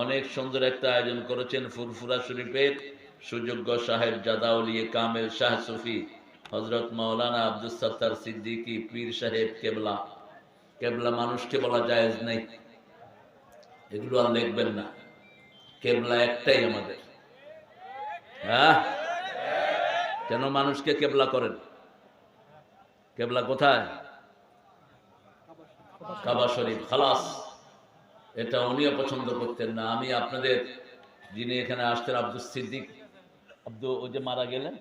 অনেক সুন্দর একটা আয়োজন করেছেন ফুরফুরা শরীফের সুযোগ্য সাহেব জাদাউলিয়ে কামেল শাহ সুফি হযরত মাওলানা আব্দুস সাত্তার সিদ্দিকী পীর সাহেব কেবলা। কেবলা মানুষকে বলা জায়েজ নেই, এগুলো আর লিখবেন না। কেবলা একটাই আমাদের। হ্যাঁ, কেন মানুষকে কেবলা করেন? কেবলা কোথায়? কাবা শরীফ, খালাস। এটা উনিও পছন্দ করতেন না। আমি আপনাদের যিনি এখানে আসতেন আব্দুস সিদ্দিক, ওই যে মারা গেলেন,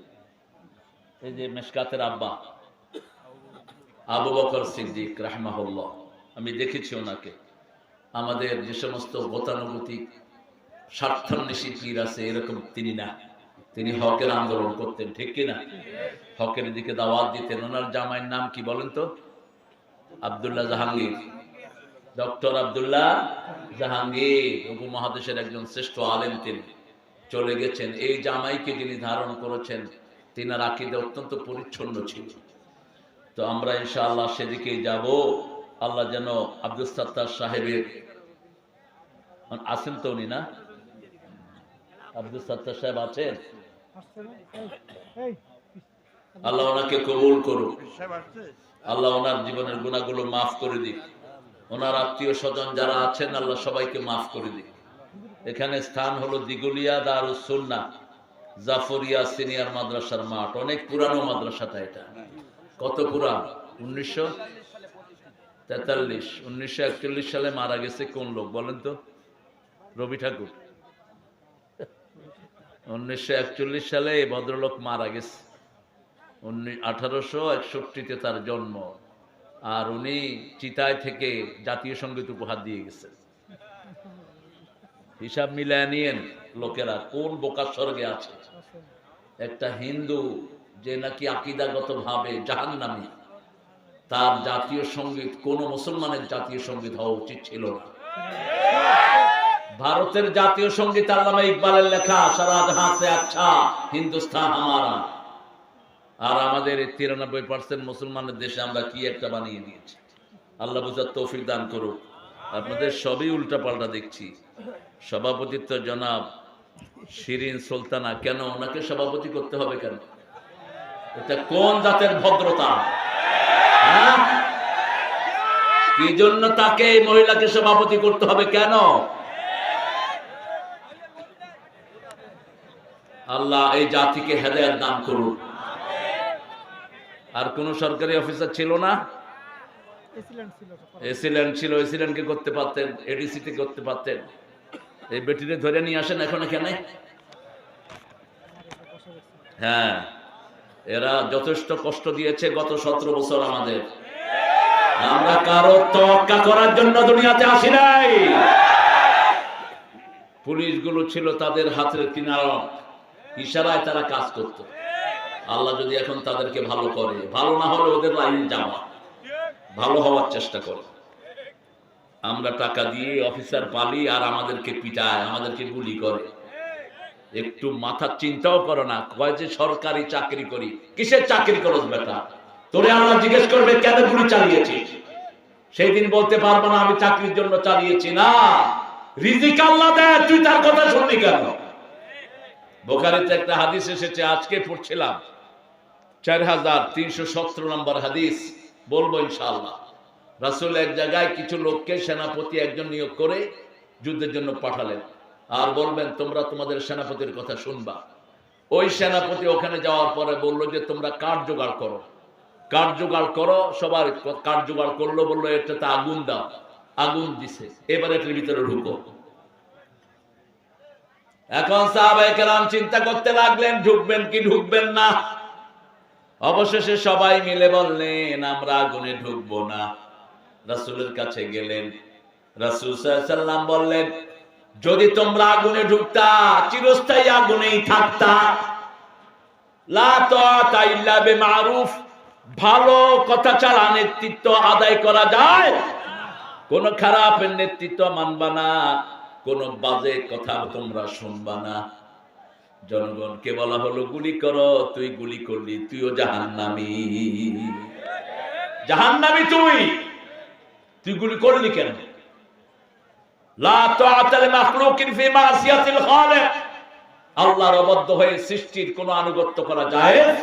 এই যে মেশকাতের আব্বা আবু বকর সিদ্দিক রাহমাহুল্লাহ, আমি দেখেছি ওনাকে। আমাদের যে সমস্ত গতানুগতিক স্বার্থান্বেষী পীর আছে এরকম তিনি না। তিনি হকের আন্দোলন করতেন, ঠিক কিনা? হকের দিকে দাওয়াত দিতেন। ওনার জামাইয়ের নাম কি বলেন তো? আব্দুল্লাহ জাহাঙ্গীর, ডক্টর আব্দুল্লাহ জাহাঙ্গীর উপমহাদেশের একজন শ্রেষ্ঠ আলেম। তিনি চলে গেছেন। এই জামাইকে যিনি ধারণ করেছেন তিনার আকীদা অত্যন্ত পরিচ্ছন্ন ছিল। তো আমরা ইনশাআল্লাহ সেদিকেই যাব। আল্লাহ যেন আব্দুস সাত্তার সাহেবের আছেন তো উনি না? আব্দুস সাত্তার সাহেব আছেন? আল্লাহ ওনাকে কবুল করুক। আল্লাহ ওনার জীবনের গুনাহগুলো মাফ করে দিক। ওনার আত্মীয় স্বজন যারা আছেন আল্লাহ সবাইকে মাফ করে দিক। এখানে স্থান হলো দিগুলিয়া দারুস সুন্নাহ জাফরিয়া সিনিয়র মাদ্রাসার মাঠ। অনেক পুরানো মাদ্রাসাটা। এটা কত পুরান? 1943। 1941 সালে মারা গেছে কোন লোক বলেন তো? রবি ঠাকুর। 1941 সালে এই ভদ্রলোক মারা গেছে। 1861-তে তার জন্ম। আর উনি চিতায় থেকে জাতীয় সঙ্গীত উপহার দিয়ে গেছেন। হিসাব মিলায় নিয়েন লোকেরা কোন বোকার স্বর্গে আছে। একটা হিন্দু যে নাকি আকীদাগত ভাবে জাহান্নামী, তার জাতীয় সঙ্গীত কোন মুসলমানের জাতীয় সঙ্গীত হওয়া উচিত ছিল না। ভারতের জাতীয় সঙ্গীত আল্লামা ইকবালের লেখা, সারা জাহাঁ সে আচ্ছা হিন্দুস্তান হামারা। আর আমাদের 93% মুসলমানের দেশে আমরা কি একটা বানিয়ে দিয়েছি। আল্লাহ বুঝার তৌফিক দান করুক। আপনাদের সবই উল্টা পাল্টা দেখছি। সভাপতিত্ব জনাব শিরিন সুলতানা, কেন ওনাকে সভাপতি করতে হবে কেন? এটা কোন জাতের ভদ্রতা? কি জন্য তাকে এই মহিলাকে সভাপতি করতে হবে কেন? আল্লাহ এই জাতিকে হেদায়েত দান করুন। আর কোন সরকারি অফিসার ছিল না? এসিল্যান্ড ছিল। এসিল্যান্ডকে করতে পারতেন, এডিসিতে করতে পারতেন। এই বেটিরে ধরে নিয়ে আসেন এখন এখানে। হ্যাঁ, এরা যথেষ্ট কষ্ট দিয়েছে গত 17 বছর আমাদের। আমরা কারো তোয়াক্কা করার জন্য দুনিয়াতে আসি নাই। পুলিশগুলো ছিল তাদের হাতের কিনারা, ইশারায় তারা কাজ করত। আল্লাহ যদি এখন তাদেরকে ভালো করে, ভালো না হলে ওদের লাইন যাওয়া, ভালো হওয়ার চেষ্টা করে। আমরা টাকা দিয়ে অফিসার পালি আর আমাদেরকে পিটায়, আমাদেরকে গুলি করে। একটু মাথার চিন্তাও করো না। কয় যে সরকারি চাকরি করি, কিসের চাকরি করো বেটা? তোরে আল্লাহ জিজ্ঞেস করবে কেন গুলি চালিয়েছিস? সেই দিন বলতে পারবো না আমি চাকরির জন্য চালিয়েছি। না, রিজিক আল্লাহ দেয়, তুই তার কথা শুনলি কেন? বুখারীতে একটা হাদিস এসেছে, আজকে পড়ছিলাম, 4317 নম্বর হাদিস, বলবো ইনশাআল্লাহ। রাসূল এক জায়গায় কিছু লোককে সেনাপতি একজন নিয়োগ করে যুদ্ধের জন্য পাঠালেন। আর বলবেন তোমরা তোমাদের সেনাপতির কথা শুনবা। ওই সেনাপতি ওখানে যাওয়ার পরে বলল যে তোমরা কাঠ জোগাড় করো, কাঠ জোগাড় করো। সবার কাঠ জোগাড় করলো, বললো এটাতে আগুন দাও। আগুন দিছে, এবার এটার ভিতরে ঢুকো। এখন সাহাবায়ে কেরাম চিন্তা করতে লাগলেন ঢুকবেন কি ঢুকবেন না। অবশেষে সবাই মিলে বললেন আমরা আগুনে ঢুকবো না। রাসূলের কাছে গেলেন। রাসূল সাল্লাল্লাহু আলাইহি সাল্লাম বললেন যদি তোমরা আগুনে ঢুকতা চিরস্থায়ী আগুনেই থাকতা। লা তাআতা ইল্লা বিমারুফ, ভালো কথা ছাড়া নেতৃত্ব আদায় করা যায়? কোন খারাপ নেতৃত্ব মানবা না, কোন বাজে কথা তোমরা শুনবা না। জনগণকে বলা হলো গুলি করো, তুই গুলি করলি, তুইও জাহান্নামী। জাহান্নামী তুই গুলি করলি কেন? লা তাআতা লিমাখলুকিন ফি মাসিয়াতিল খালিক, আল্লাহর অবাধ্য হয়ে সৃষ্টির কোনো আনুগত্য করা জায়েজ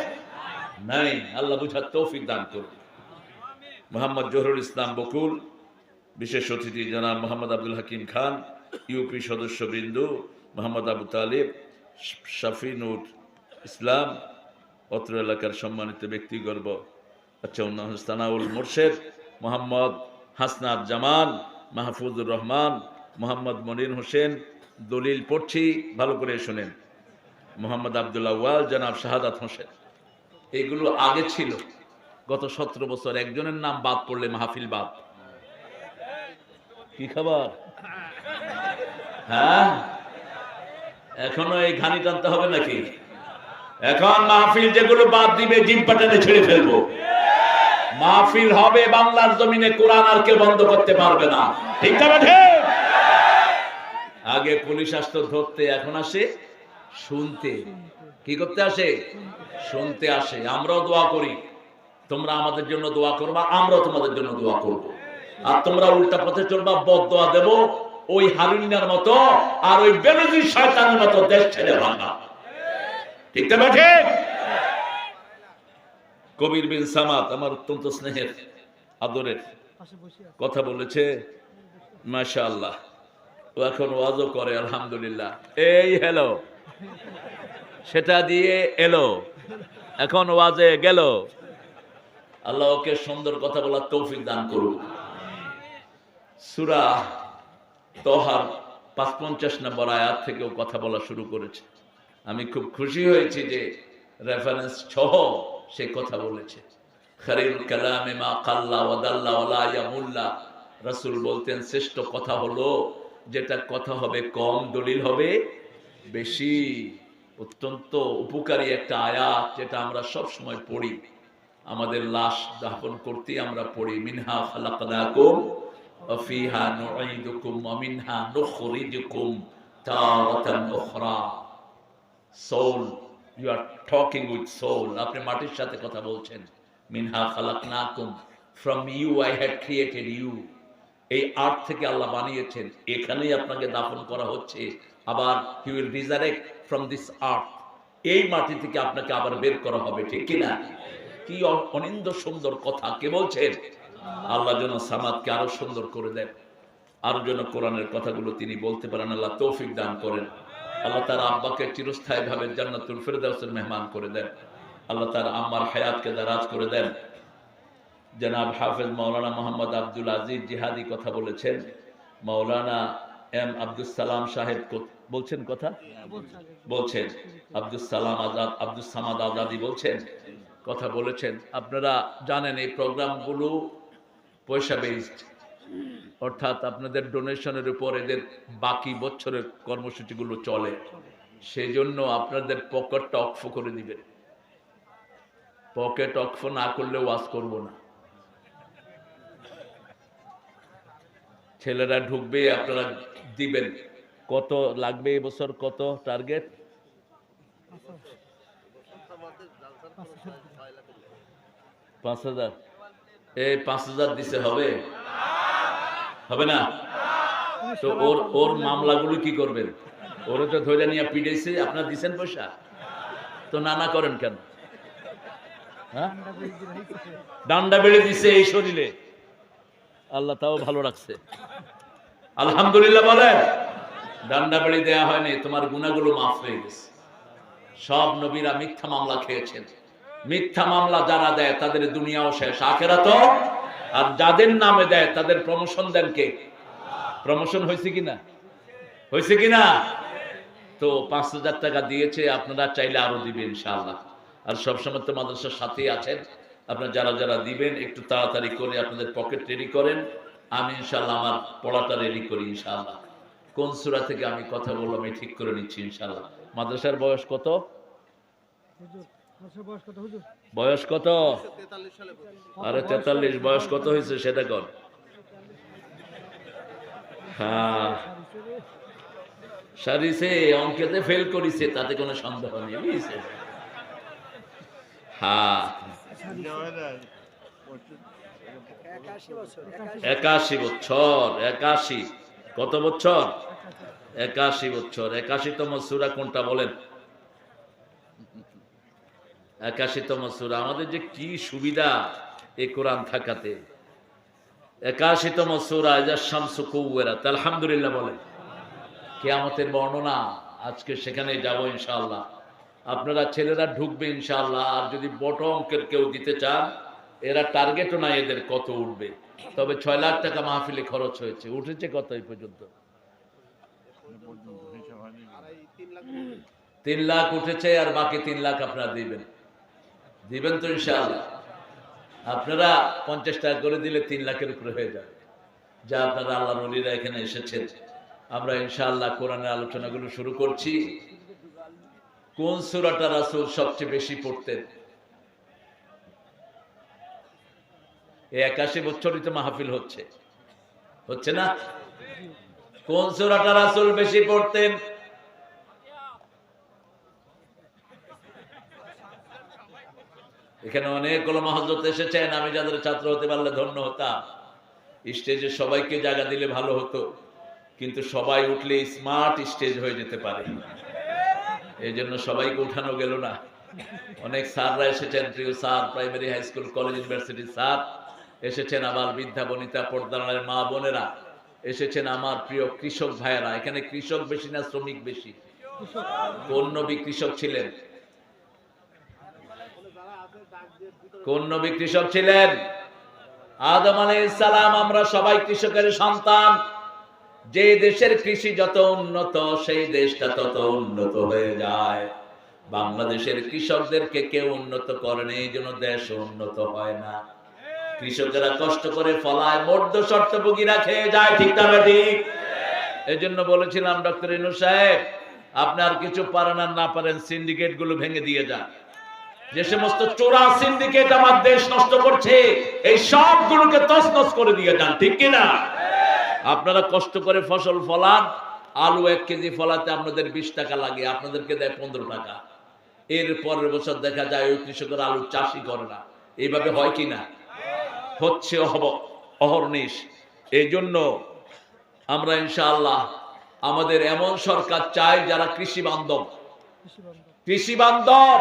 নাই। আল্লাহ বুঝার তৌফিক দান করুন। মোহাম্মদ জহুরুল ইসলাম বকুল, বিশেষ অতিথি জনাব মোহাম্মদ আব্দুল হাকিম খান, ইউপি সদস্যবৃন্দ মোহাম্মদ আবু তালিব, শাফিনুর ইসলাম, অত্র এলাকার সম্মানিত ব্যক্তিগর্ব, আচ্ছা সানাউল মোর্শেদ, মোহাম্মদ হাসনাত জামান, মাহফুজুর রহমান, মোহাম্মদ মনির হোসেন, দলিল পড়ছি ভালো করে শোনেন, মোহাম্মদ আব্দুল্লাহ ওয়াল, জনাব শাহাদাত হোসেন। এগুলো আগে ছিল, গত 17 বছর একজনের নাম বাদ পড়লে মাহফিল বাদ। কি খবর? হ্যাঁ, এখনো এই ঘানি টানতে হবে নাকি? এখন মাহফিল যেগুলো বাদ দিবে জিম্পা টেনে ছেড়ে ফেলবো। মাহফিল হবে বাংলার জমিনে, কোরআন আর কেউ বন্ধ করতে পারবে না। ঠিক না বেঠে? আগে পুলিশ আসতো ধরতে, এখন আসে শুনতে। কি করতে আসে? শুনতে আসে। আমরাও দোয়া করি, তোমরা আমাদের জন্য দোয়া করবা, আমরাও তোমাদের জন্য দোয়া করবো। আর তোমরা উল্টা পথে চলবা, বদদোয়া দেব ওই হারুনিয়ার মতো আর ওই বেনজির শয়তানের মতো দেশ ছেড়ে ভাঙা। ঠিক না বেঠে? কবির বিন সামাদ আমার অত্যন্ত স্নেহের আদরের কথা বলেছে, মাশাআল্লাহ। ও এখন ওয়াজও করে, আলহামদুলিল্লাহ। এই হ্যালো, সেটা দিয়ে এলো, এখন ওয়াজে গেল। আল্লাহ ওকে সুন্দর কথা বলার তৌফিক দান করুক। সূরা তহার 55 নম্বর আয়াত থেকেও কথা বলা শুরু করেছে। আমি খুব খুশি হয়েছি যে রেফারেন্স সহ সে কথা বলেছে। খায়রুল কালামে মা কাল্লা ওয়া দাল্লা ওয়া লা ইয়ামুল্লা। রাসূল বলতেন শ্রেষ্ঠ কথা হলো যেটা কথা হবে কম, দলিল হবে বেশি। অত্যন্ত উপকারী একটা আয়াত, যেটা আমরা সব সময় পড়ি। আমাদের লাশ দাফন করতে আমরা পড়ি, মিনহা খালাকনাকুম ওয়া ফিহা নুঈদুকুম ওয়া মিনহা নুখরিজুকুম তারাতান উখরা। Soul, you are talking with soul. আপনি মাটির সাথে কথা বলছেন। মিনহা খালাকনাকুম, from you I had created you. এই আর্থ থেকে আল্লাহ বানিয়েছেন, এখানেই আপনাকে দাফন করা হচ্ছে। আবার he will resurrect from this earth, এই মাটি থেকে আপনাকে আবার বের করা হবে। ঠিক কিনা? কি অনিন্দ সুন্দর কথা! কে বলছেন? আল্লাহ যেন সামাদকে আরো সুন্দর করে দেন, আরো যেন কোরআনের কথাগুলো তিনি বলতে পারেন। আল্লাহ তৌফিক দান করেন। আল্লাহ তার আব্বাকে চিরস্থায়ী ভাবে জান্নাতুল ফেরদাউসের মেহমান করে দেন। আল্লাহ তার আম্মার হায়াতকে দারাজ করে দেন। জনাব হাফেজ মাওলানা মোহাম্মদ আব্দুল আজিজ জিহাদি কথা বলেছেন। মাওলানা এম আব্দুল সালাম সাহেব বলছেন কথা বলছেন। আব্দুল সালাম আজাদ, আব্দুল সামাদ আজাদি বলছেন কথা বলেছেন। আপনারা জানেন এই প্রোগ্রামগুলো পয়সা বেসড, অর্থাৎ আপনাদের ডোনেশনের উপর এদের বাকি বছরের কর্মসূচিগুলো চলে। সেই জন্য আপনাদের পকেটটা অক্ষ করে দিবেন। পকেট অক্ষ না করলে ওয়াজ করব না। ছেলেরা ঢুকবে, আপনারা দিবেন। কত লাগবে এবছর? কত টার্গেট? 5,000। এই 5,000 দিছে হবে? হবে না তো ওর মামলাগুলো কি করবেন? ওরা তো ধরে নিয়ে পিড়েছে, আপনারা দিচ্ছেন পয়সা, তো না করেন কেন? হ্যাঁ, ডান্ডা বেড়ে দিছে এই শরীরে, আল্লাহ তাও ভালো রাখছে, আলহামদুলিল্লাহ বলেন। ডান্ডা বেড়ে দেওয়া হয়নি, তোমার গুনাহগুলো মাফ হয়ে গেছে। সব নবীরা মিথ্যা মামলা খেয়েছেন। মিথ্যা মামলা যারা দেয় তাদের দুনিয়াও শেষ, আখিরাতও। আর যাদের নামে দেয় তাদের প্রমোশন দেন কে? প্রমোশন হয়েছে কিনা? হয়েছে কিনা? তো 5,000 টাকা দিয়েছে, আপনারা চাইলে আরো দিবেন ইনশাআল্লাহ। আর সবসময় তো মাদ্রাসার সাথেই আছেন। আপনারা যারা যারা দিবেন একটু তাড়াতাড়ি করে আপনাদের পকেট রেডি করেন। আমি ইনশাআল্লাহ আমার পড়াটা রেডি করি ইনশাআল্লাহ। কোন সূরা থেকে আমি কথা বললাম আমি ঠিক করে নিচ্ছি ইনশাআল্লাহ। মাদ্রাসার বয়স কত? বয়স কত? আরে 43। বয়স কত হয়েছে সেটা কর। হ্যাঁ, সারিছে, অঙ্কেতে ফেল করেছে, তাতে কোনো সন্দেহ নেই, বুঝছে? হ্যাঁ, 81 বছর। 81। কত বছর? 81 বছর। 81তম সূরা কোনটা বলেন? 81তম সূরা। আমাদের যে কি সুবিধা এই কোরআন থাকাতে। 81তম সূরা ইযা শামসু কুওয়ারাত। আলহামদুলিল্লাহ বলেন। কিয়ামতের বর্ণনা, আজকে সেখানে যাব ইনশাআল্লাহ। আপনারা ছেলেরা ঢুকবে ইনশাআল্লাহ। আর যদি বড় অঙ্কের কেউ দিতে চান, এরা টার্গেটও নাই এদের কত উঠবে। তবে 6 লাখ টাকা মাহফিলে খরচ হয়েছে। উঠেছে কত এই পর্যন্ত? 3 লাখ উঠেছে, আর বাকি 3 লাখ আপনারা দিবেন তো ইনশাআল্লাহ। আপনারা 50 টাকা করে দিলে 3 লাখের উপরে হয়ে যাবে। যা আপনারা আল্লাহর ওলিরা এখানে এসেছেন, আমরা ইনশাআল্লাহ কোরআনের আলোচনাগুলো শুরু করছি। কোন সূরাটা রাসূল সবচেয়ে বেশি পড়তেন? এই 81 বছরই তো মাহফিল হচ্ছে না? কোন সূরাটা রাসূল বেশি পড়তেন? এখানে অনেক ওলামা হযরত এসেছেন। আমি যাদের ছাত্র হতে পারলে ধন্য হতাম। স্টেজে সবাইকে জায়গা দিলে ভালো হতো, কিন্তু সবাই উঠলে স্মার্ট স্টেজ হয়ে যেতে পারে। এই জন্য সবাইকে উঠানো গেল না। অনেক স্যাররা এসেছেন, প্রিয় sir, primary, high school, college, ইউনিভার্সিটির স্যার এসেছেন, আবার বৃদ্ধা বনিতা, পর্দার মা বোনেরা এসেছেন, আমার প্রিয় কৃষক ভাইয়েরা। এখানে কৃষক বেশি না শ্রমিক বেশি? কোন নবী কৃষক ছিলেন? কোন নবী কৃষক ছিলেন? আদম আলাইহিস সালাম। আমরা সবাই কৃষকের সন্তান। যে দেশের কৃষি যত উন্নত, সেই দেশটা তত উন্নত হয়ে যায়। বাংলাদেশের কৃষকদেরকে কেউ উন্নত করেনি, এই জন্য দেশ উন্নত হয় না। কৃষকেরা কষ্ট করে ফলায়, মধ্য শর্তভোগীরা খেয়ে যায়। ঠিক না ঠিক? এই জন্য বলেছিলাম ডক্টর ইউনূস সাহেব, আপনার কিছু পারেন আর না পারেন, সিন্ডিকেট গুলো ভেঙে দিয়ে যান। যে সমস্ত চোরা সিন্ডিকেট আমার দেশ নষ্ট করছে, এই সবগুলোকে তছনছ করে দিয়ে যান। ঠিক কিনা? আপনারা কষ্ট করে ফসল ফলান, আলু 1 কেজি ফলাতে আপনাদের 20 টাকা লাগে, আপনাদেরকে দেয় 15 টাকা। এর পরের বছর দেখা যায় ওই কৃষকের আলু চাষই করে না। এইভাবে হয় কিনা? হচ্ছে অহর্নিশ। এই জন্য আমরা ইনশাআল্লাহ আমাদের এমন সরকার চাই যারা কৃষি বান্ধব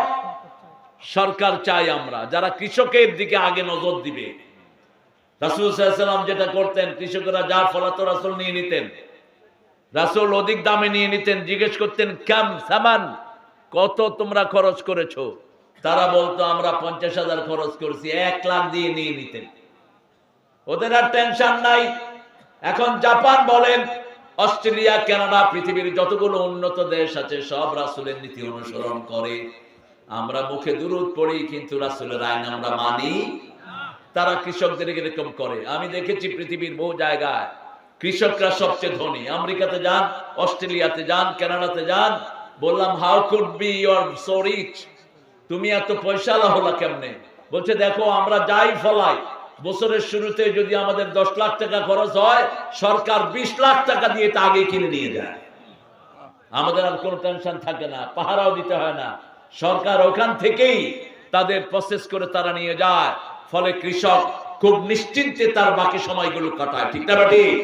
সরকার চাই আমরা, যারা কৃষকের দিকে আগে নজর দিবে। রাসূল সাল্লাল্লাহু আলাইহি ওয়াসাল্লাম যেটা করতেন, কৃষকরা যা ফলাতো রাসূল নিয়ে নিতেন। রাসূল অধিক দামে নিয়ে নিতেন। জিজ্ঞেস করতেন, কাম সামান, কত তোমরা খরচ করেছো? তারা বলতো, আমরা 50,000 খরচ করেছি। 1 লাখ দিয়ে নিয়ে নিতেন। ওদের আর টেনশন নাই। এখন জাপান বলেন, অস্ট্রেলিয়া, কানাডা, পৃথিবীর যতগুলো উন্নত দেশ আছে সব রাসূলের নীতি অনুসরণ করে। আমরা মুখে দুরূদ পড়ি, কিন্তু রাসূলের আইন আমরা মানি। তারা কৃষকদের এরকম করে। আমি দেখেছি পৃথিবীর বহু জায়গায় কৃষকরা সবচেয়ে ধনী। আমেরিকাতে যান, অস্ট্রেলিয়াতে যান, কানাডাতে যান, বললাম, how could be you are so rich? তুমি এত পয়সাওয়ালা হলা কেমনে? বলছে, দেখো, আমরা যাই ফলাই, বছরের শুরুতে যদি আমাদের 10 লাখ টাকা খরচ হয়, সরকার 20 লাখ টাকা দিয়ে তা আগে কিনে নিয়ে যায়। আমাদের আর কোনো টেনশন থাকে না, পাহারাও দিতে হয় না। সরকার ওখান থেকেই তাদের প্রসেস করে তারা নিয়ে যায়। ফলে কৃষক খুব নিশ্চিন্তে তার বাকি সময়গুলো কাটায়। ঠিক না ঠিক?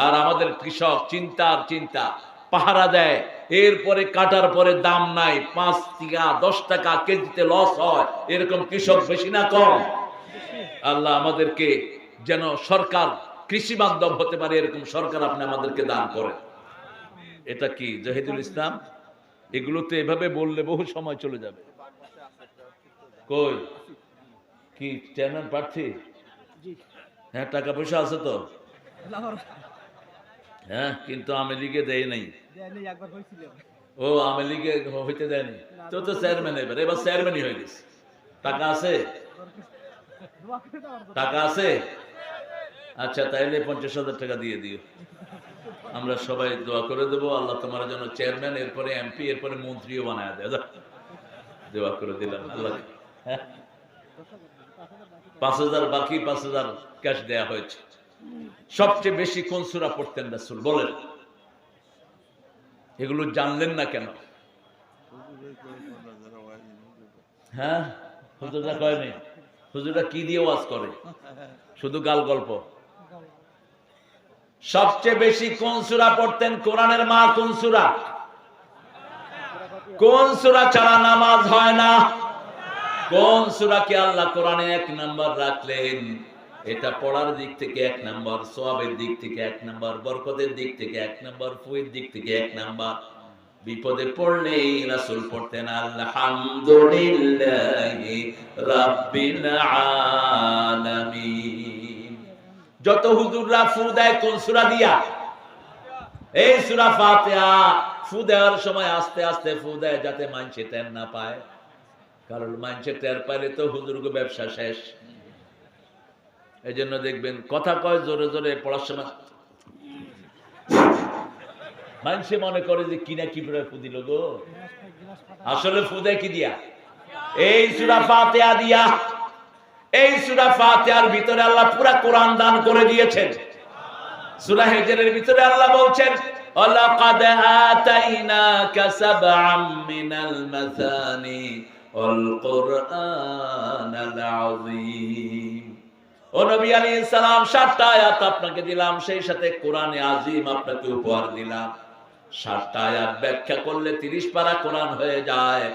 আর আমাদের কৃষক চিন্তা পাহারা দেয়, এরপরে কাটার পরে দাম নাই, 5 টাকা 10 টাকা কেজিতে লস হয়। এরকম কৃষক বেশি না কম? আল্লাহ আমাদেরকে যেন সরকার কৃষি বান্ধব হতে পারে, এরকম সরকার আপনি আমাদেরকে দান করেন। এটা কি জাহিদুল ইসলাম? এগুলো তো এভাবে বললে বহু সময় চলে যাবে। কই কি চেয়ারম্যান প্রার্থী? হ্যাঁ, টাকা পয়সা আছে তো? হ্যাঁ, কিন্তু আওয়ামী লীগে দেয় নাই। ও, আওয়ামী লীগে হইতে দেয়নি তো? তো চেয়ারম্যান, এবার চেয়ারম্যানই হয়ে গেছে। টাকা আছে? টাকা আছে? আচ্ছা, তাইলে 50,000 টাকা দিয়ে দিও। আমরা সবাই দোয়া করে দেবো, আল্লাহ তোমার জন্য চেয়ারম্যান, এরপরে এমপি, এরপরে মন্ত্রীও বানায় দেয়। দোয়া করে দিলাম আল্লাহ। 5,000 বাকি, 5,000 ক্যাশ দেয়া হয়েছে। সবচেয়ে বেশি কোন সূরা পড়তেন রাসূল বলেন? এগুলো জানলেন না কেন? হ্যাঁ, হুজুররা কয় নাই। হুজুররা কি দিয়ে ওয়াজ করে? শুধু গাল গল্প। সবচেয়ে বেশি কোন সূরা পড়তেন? কোরআনের মা কোন সূরা? কোন সূরা ছাড়া নামাজ হয় না? কোন সূরাকে আল্লাহ কোরআনে 1 নাম্বার রাখলেন? এটা পড়ার দিক থেকে 1 নাম্বার, সওয়াবের দিক থেকে 1 নাম্বার, বরকতের দিক থেকে 1 নাম্বার, ফুয়ের দিক থেকে 1 নাম্বার। বিপদে পড়লেই রাসূল পড়তেন আলহামদুলিল্লাহি রাব্বিল আলামিন। যত হুজুররা ফু দেয় কোন সূরা দিয়া? এই সূরা ফাতিহা। ফু দেওয়ার সময় আস্তে আস্তে ফু দেয় যাতে মানুষ টের না পায়, কারণ মানুষ টের পাইলে তো হুজুরকে ব্যবসা শেষ। এই জন্য দেখবেন কথা কয় জোরে জোরে, পড়ার সময় মানুষে মনে করে যে কিনা কি করে ফু দিল গো, আসলে ফু দেয় কি দিয়া? এই সূরা ফাতিহা দিয়া। এই সূরা ফাতিহার ভিতরে আল্লাহ পুরা কোরআন দান করে দিয়েছেন। সূরা হিজরের ভিতরে আল্লাহ বলছেন ওয়ালাকাদ আতাইনাকা সাবআম মিনাল মাসানি ওয়াল কুরআনাল আযীম। ও নবী আলাইহিস সালাম 7টা আয়াত আপনাকে দিলাম, সেই সাথে কোরআনে আযীম আপনাকে উপহার দিলাম। 7টা আয়াত ব্যাখ্যা করলে 30 পারা কোরআন হয়ে যায়,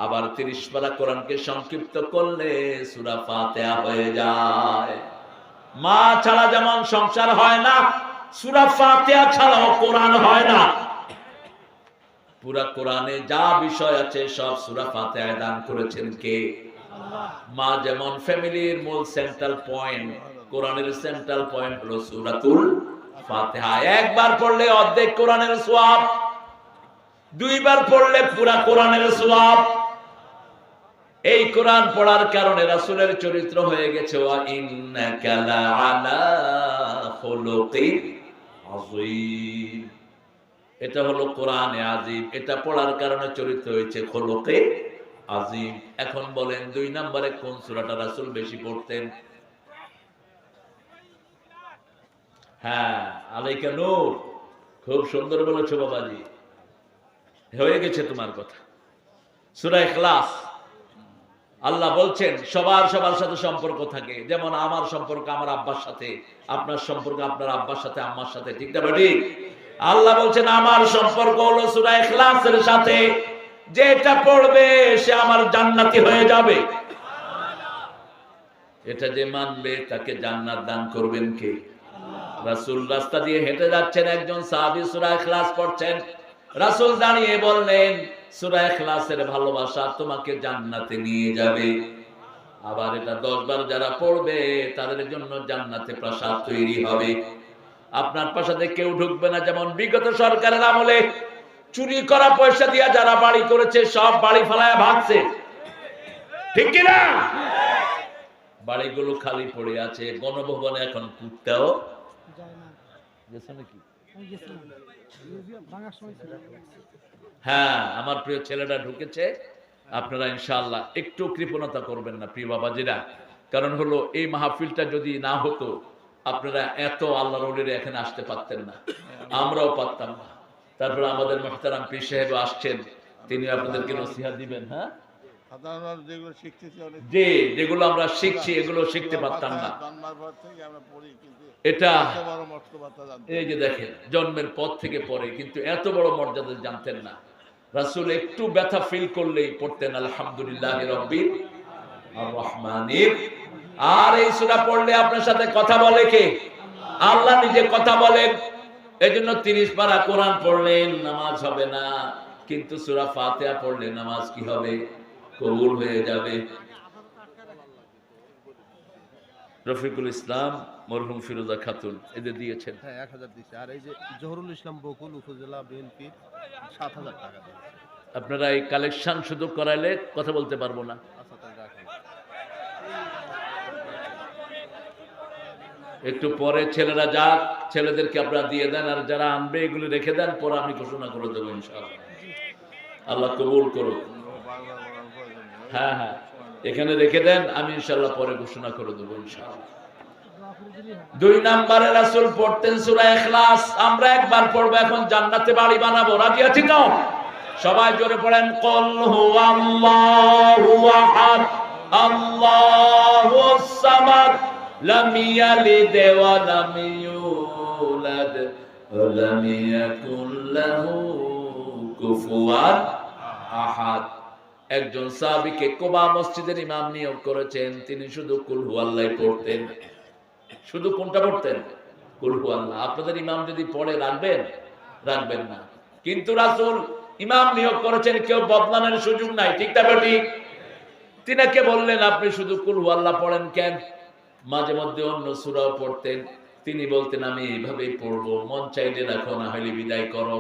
আবার 30 পারা কোরআনকে সংক্ষিপ্ত করলে সূরা ফাতিহা হয়ে যায়। মা ছাড়া যেমন সংসার হয় না, সূরা ফাতিহা ছাড়াও কোরআন হয় না। পুরা কোরআনে যা বিষয় আছে সব সূরা ফাতিহায় দান করেছেন কে? আল্লাহ। মা যেমন ফ্যামিলির মূল সেন্ট্রাল পয়েন্ট, কোরআনের সেন্ট্রাল পয়েন্ট হলো সূরাতুল ফাতিহা। একবার পড়লে অর্ধেক কোরআনের সওয়াব, 2 বার পড়লে পুরা কোরআনের সওয়াব। এই কোরআন পড়ার কারণে রাসূলের চরিত্র হয়ে গেছে ওয়া ইন্নাকা লাআলা খুলুকিন আযীম। এটা হলো কোরআনে আযীম, এটা পড়ার কারণে চরিত্র হয়েছে খুলুকে আযীম। এখন বলেন 2 নম্বরে কোন সূরাটা রাসূল বেশি পড়তেন? হ্যাঁ, আলাইকা নূর, খুব সুন্দর বলেছো বাবাজি, হয়ে গেছে তোমার কথা। সূরা ইখলাস। আল্লাহ বলছেন সবার সাথে সম্পর্ক থাকে, যেমন আমার সম্পর্ক আমার আব্বার সাথে, আপনার সম্পর্ক আপনার আব্বার সাথে, আম্মার সাথে, ঠিক না বেটি? আল্লাহ বলছেন আমার সম্পর্ক হলো সূরা ইখলাসের সাথে, যেটা পড়বে সে আমার জান্নাতি হয়ে যাবে। এটা যে মানবে তাকে জান্নাত দান করবেন কে? রাসূল রাস্তা দিয়ে হেঁটে যাচ্ছেন, একজন সাহাবী সূরা ইখলাস পড়ছেন, রাসূল দাঁড়িয়ে বললেন সূরা ইখলাসের ভালোবাসা তোমাকে জান্নাতে নিয়ে যাবে। আবার এটা 10 বার যারা পড়বে তাদের জন্য জান্নাতে প্রাসাদ তৈরি হবে। আপনার প্রাসাদে কেউ ঢুকবে না, যেমন বিগত সরকারের আমলে চুরি করা পয়সা দিয়ে যারা বাড়ি করেছে সব বাড়ি ফালায়া ভাগছে, ঠিক কি না? বাড়িগুলো খালি পড়ে আছে, গণভবনে এখন কুত্তাও যায় না। গেছে নাকি? হ্যাঁ, আমার প্রিয় ছেলেটা ঢুকেছে। আপনারা ইনশাআল্লাহ একটু কৃপণতা করবেন না প্রিয় বাবাজিরা, কারণ হলো এই মাহফিলটা যদি না হতো আপনারা এত আল্লাহর ওলিরা এখানে আসতে পারতেন না, আমরাও পারতাম না। তারপরে আমাদের মুহতারাম পীর সাহেব আসছেন, তিনি আপনাদেরকে নসিহত দিবেন। হ্যাঁ, যেগুলো আমরা শিখছি এগুলো শিখতে পারতাম না। এটা এই যে দেখেন জন্মের পর থেকে পড়ে, কিন্তু এত বড় মর্যাদা জানতেন না। রাসূল একটু ব্যথা ফিল করলেই পড়তেন আলহামদুলিল্লাহি রাব্বিল আররহমানির। আর এই সূরা পড়লে আপনার সাথে কথা বলে কে? আল্লাহ নিজে কথা বলেন। এজন্য 30 পারা কোরআন পড়লেন নামাজ হবে না, কিন্তু সূরা ফাতিহা পড়লে নামাজ কি হবে? কবুল হয়ে যাবে। রফিকুল ইসলাম মরহুম ফিরোজা খাতুন এদের দিয়েছেন। হ্যাঁ 1000 দিয়েছে। আর এই যে জহুরুল ইসলাম বকুল উপজেলা বিএনপি 7000 টাকা দিয়েছে। আপনারা এই কালেকশন শুধু করাইলে কথা বলতে পারবো না। একটু পরে ছেলেরা যাক, ছেলেদেরকে আপনারা দিয়ে দেন, আর যারা আনবে এগুলো রেখে দেন, পরে আমি ঘোষণা করে দেবো ইনশাআল্লাহ। আল্লাহ কবুল করুন। হ্যাঁ হ্যাঁ, এখানে রেখে দেন, আমি ইনশাআল্লাহ পরে ঘোষণা করে দেবো ইনশাআল্লাহ। 2 নম্বরে রাসূল পড়তেন সূরা ইখলাস। আমরা একবার পড়বো, এখন জান্নাতে বাড়ি বানাবো, রাজি আছি তো? সবাই জোরে পড়েন কুল হুয়াল্লাহু আহাদ আল্লাহুস সামাদ লাম ইয়ালিদ ওয়া লাম ইউলাদ يولد ولم يكن له كفوا أحد। একজন সাহাবীকে কুবা মসজিদের ইমাম নিয়োগ করেছেন, তিনি শুধু কুল হুয়াল্লাহ পড়তেন। শুধু কোনটা পড়তেন? কুল হুয়াল্লাহ। আপনাদের ইমাম যদি পড়ে রাখবেন? রাখবেন না। কিন্তু রাসূল ইমাম নিয়োগ করেছেন, কেউ বদলানোর সুযোগ নাই, ঠিক না ঠিক? তিনাকে বললেন আপনি শুধু কুল হুয়াল্লাহ পড়েন কেন? মাঝে মধ্যে অন্য সূরাও পড়তেন। তিনি বলতেন আমি এইভাবেই পড়বো, মন চাইলে রাখো, না হলে বিদায় করো।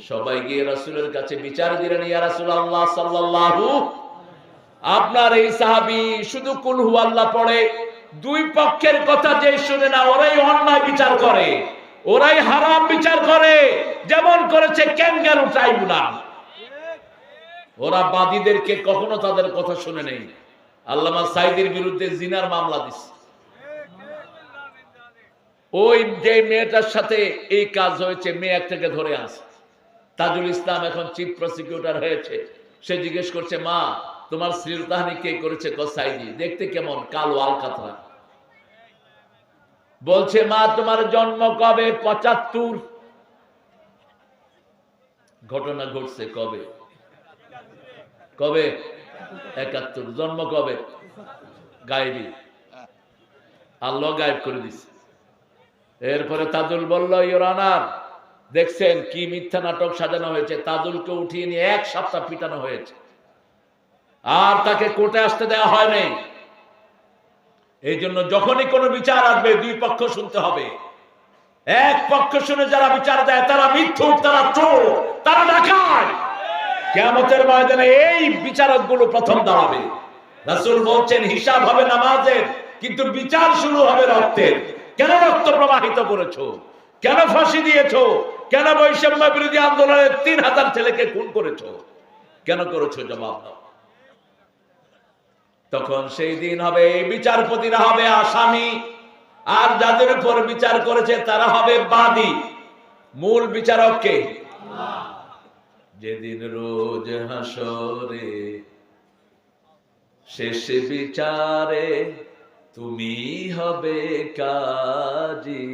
সবাই গিয়ে রাসূলের কাছে বিচার দিলেন, ইয়া রাসূলুল্লাহ সাল্লাল্লাহু, আপনার এই সাহাবী শুধু কুল হুয়াল্লাহ পড়ে, দুই পক্ষের কথা যে শুনে না ওরাই অন্যায় বিচার করে, ওরাই হারাম বিচার করে, যেমন করেছে ক্যাঙ্গারু ট্রাইব্যুনাল। ওরা বাদীদেরকে কখনো তাদের কথা শুনে নেই। আল্লামা সাইদির বিরুদ্ধে জিনার মামলা দিছে। ওই যে মেয়েটার সাথে এই কাজ হয়েছে, মেয়ে একটাকে ধরে আছে। তাজুল ইসলাম এখন চিফ প্রসিকিউটর হয়েছে। সে জিজ্ঞেস করছে, মা তোমার শ্লীলতাহানি কে করেছে? সাইদি। দেখতে কেমন? কালো আলকাতরা। বলছে মা তোমার জন্ম কবে? ৭৫। ঘটনা ঘটছে কবে? কবে? ৭১। জন্ম কবে? গায়েবী, আল্লাহ গায়েব করে দিছে। এরপরে তাজুল বলল, ইওর অনার, দেখছেন কি মিথ্যা নাটক সাজানো হয়েছে। তাজুলকে উঠিয়ে নিয়ে ১ সপ্তাহ পিটানো হয়েছে, আর তাকে কোর্টে আসতে দেওয়া হয়নি। এই জন্য যখনই কোনো বিচার আসবে দুই পক্ষ শুনতে হবে। এক পক্ষ শুনে যারা বিচার দেয় তারা মিথ্যুক, তারা চোর, তারা ডাকাত। কিয়ামতের ময়দানে এই বিচারকগুলো প্রথম দাঁড়াবে। রাসূল বলছেন হিসাব হবে নামাজের, কিন্তু বিচার শুরু হবে রক্তের। কেন রক্ত প্রবাহিত করেছো? কেন ফাঁসি দিয়েছো? কেন বৈষম্য বিরোধী আন্দোলনে ৩,০০০ ছেলেকে খুন করেছো? কেন করেছো? জবাব দাও। তখন সেই দিন হবে, এই বিচারপতিরা হবে আসামি, আর যাদের উপর বিচার করেছে তারা হবে বাদী। মূল বিচারক কে? যেদিন রোজ হাসরে শেষ বিচারে তুমি হবে কাজী।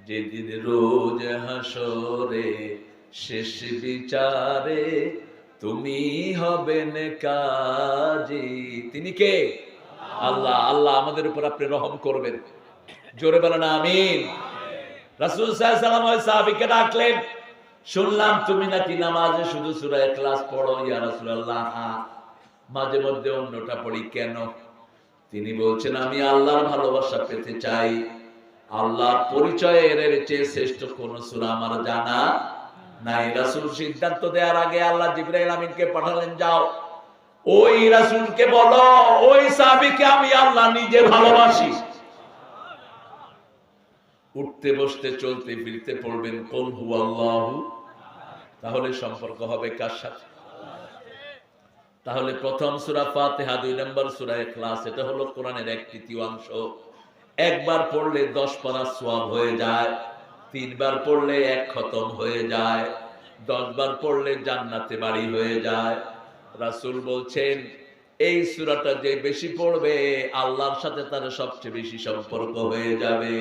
যেদিন রোজ হাসরে শেষ বিচারে তুমি হবেন কাজী। তিনি কে? আল্লাহ। আল্লাহ আমাদের উপর আপনি রহম করবেন। জোরে বলেন আমিন। রাসূল সাল্লাল্লাহু আলাইহি ওয়াসাল্লাম ওই সাহাবীকে ডাকলেন, শুনলাম তুমি নাকি নামাজে শুধু সূরা ইখলাস পড়ো। ইয়া রাসূলুল্লাহ, মাঝে মধ্যে অন্যটা পড়ি, কেন? তিনি বলছেন আমি আল্লাহর ভালোবাসা পেতে চাই। আল্লাহর পরিচয়ের চেয়ে শ্রেষ্ঠ কোন সূরা আমার জানা নাই। রাসূল সিদ্ধান্ত দেওয়ার আগে আল্লাহ জিবরাইল আমিনকে পাঠালেন, যাও ওই রাসূলকে বলো, ওই সাহাবীকে আমি আল্লাহ নিজে ভালোবাসি। উঠতে বসতে চলতে ফিরতে পড়বেন কুল হুয়াল্লাহু। তাহলে সম্পর্ক হবে কার সাথে? তাহলে প্রথম সূরা ফাতিহা, ২ নম্বর সূরা ইখলাস, এটা হলো কোরআনের 1/3 একবার পড়লে 10 পারা সওয়াব হয়ে যায়। 3 বার পড়লে 1 খতম হয়ে যায়। 10 বার পড়লে জান্নাতে বাড়ি হয়ে যায়। রাসূল বলছেন এই সূরাটা যে বেশি পড়বে আল্লাহর সাথে তার সবচেয়ে বেশি সম্পর্ক হয়ে যাবে।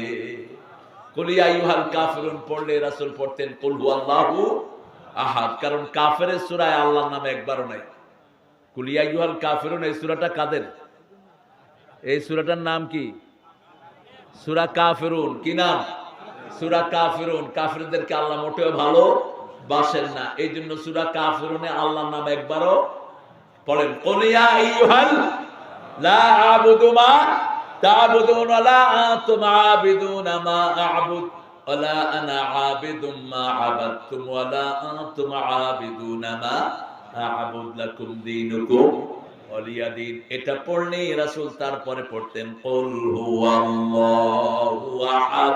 কুল ইয়া আইয়ুহাল কাফিরুন পড়লে রাসূল পড়তেন কুল হুয়াল্লাহু আহাদ, কারণ কাফেরের সূরায় আল্লাহর নাম একবারও নাই। কুল ইয়া আইয়ুহাল কাফিরুন এই সূরাটা কাদের? এই সূরাটার নাম কি? সূরা কাফিরুন। কি নাম? সূরা কাফিরুন। কাফিরদেরকে আল্লাহ মোটেও ভালো বাসেন না, এই জন্য সূরা কাফিরুনে আল্লাহর নাম একবারও পড়েন। কুল ইয়া আইয়ুহাল লা আ'বুদু মা তা'বুদুন ওয়া আনতুম আ'বিদুনা মা আ'বুদ ওয়া আনা আ'বিদুম মা আ'বাদতুম ওয়া আনতুম আ'বিদুনা মা আ'বুদ লাকুম দীনুকুম ওয়ালিয়া দীন। এটা পড়লেই রাসূল তারপরে পড়তেন কুল হুয়াল্লাহু আহাদ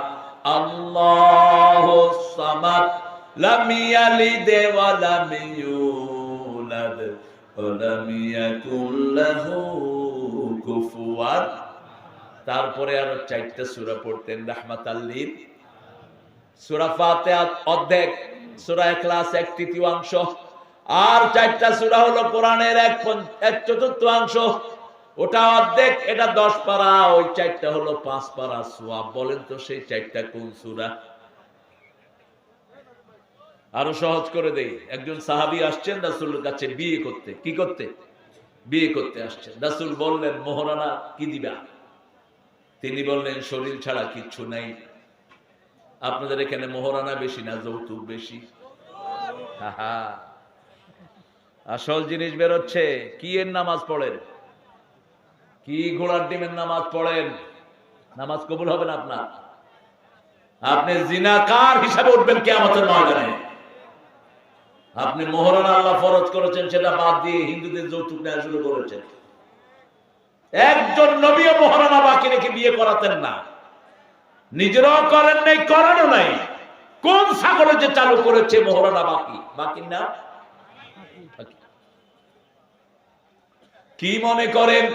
আল্লাহুস সামাদ লাম ইয়ালিদ ওয়া লাম ইউলাদ ওয়া লাম ইয়াকুল লাহু কুফুয়ান। তারপরে আরো 4টা সূরা পড়তেন রাহমাতাল লিল। সূরা ফাতিহা অর্ধেক, সূরা ইখলাস 1/3, আর 4টা সূরা হলো কোরআনের 1/4। ওটা অর্ধেক, এটা 10 পারা, ওই 4টা হলো 5 পারা সওয়াব। বলেন তো সেই 4টা কোন সূরা? আরো সহজ করে দেই। একজন সাহাবী আসছেন রাসূলের কাছে বিয়ে করতে। কি করতে? বিয়ে করতে আসছেন। রাসূল বললেন, মোহরানা কি দিবা? তিনি বললেন, শরীর ছাড়া কিচ্ছু নাই। আপনাদের এখানে মোহরানা বেশি না যৌতুক বেশি? হা, আসল জিনিস বেরোচ্ছে। কি এর নামাজ পড়েন? কি ঘোড়ার ডিমের নামাজ পড়েন? নামাজ কবুল হবে না আপনার। আপনি জিনাকার হিসাবে উঠবেন কিয়ামতের ময়দানে। আপনি মোহরানা আল্লাহ ফরজ করেছেন, সেটা বাদ দিয়ে হিন্দুদের যৌতুক নেওয়া শুরু করেছেন। একজন নবীও মোহরানা বাকি রেখে বিয়ে করাতেন না, নিজেরাও করেন নাই, করানো নাই। কোন ছাগলে যে চালু করেছে মোহরানা বাকি? বাকি না। কি মনে করেন?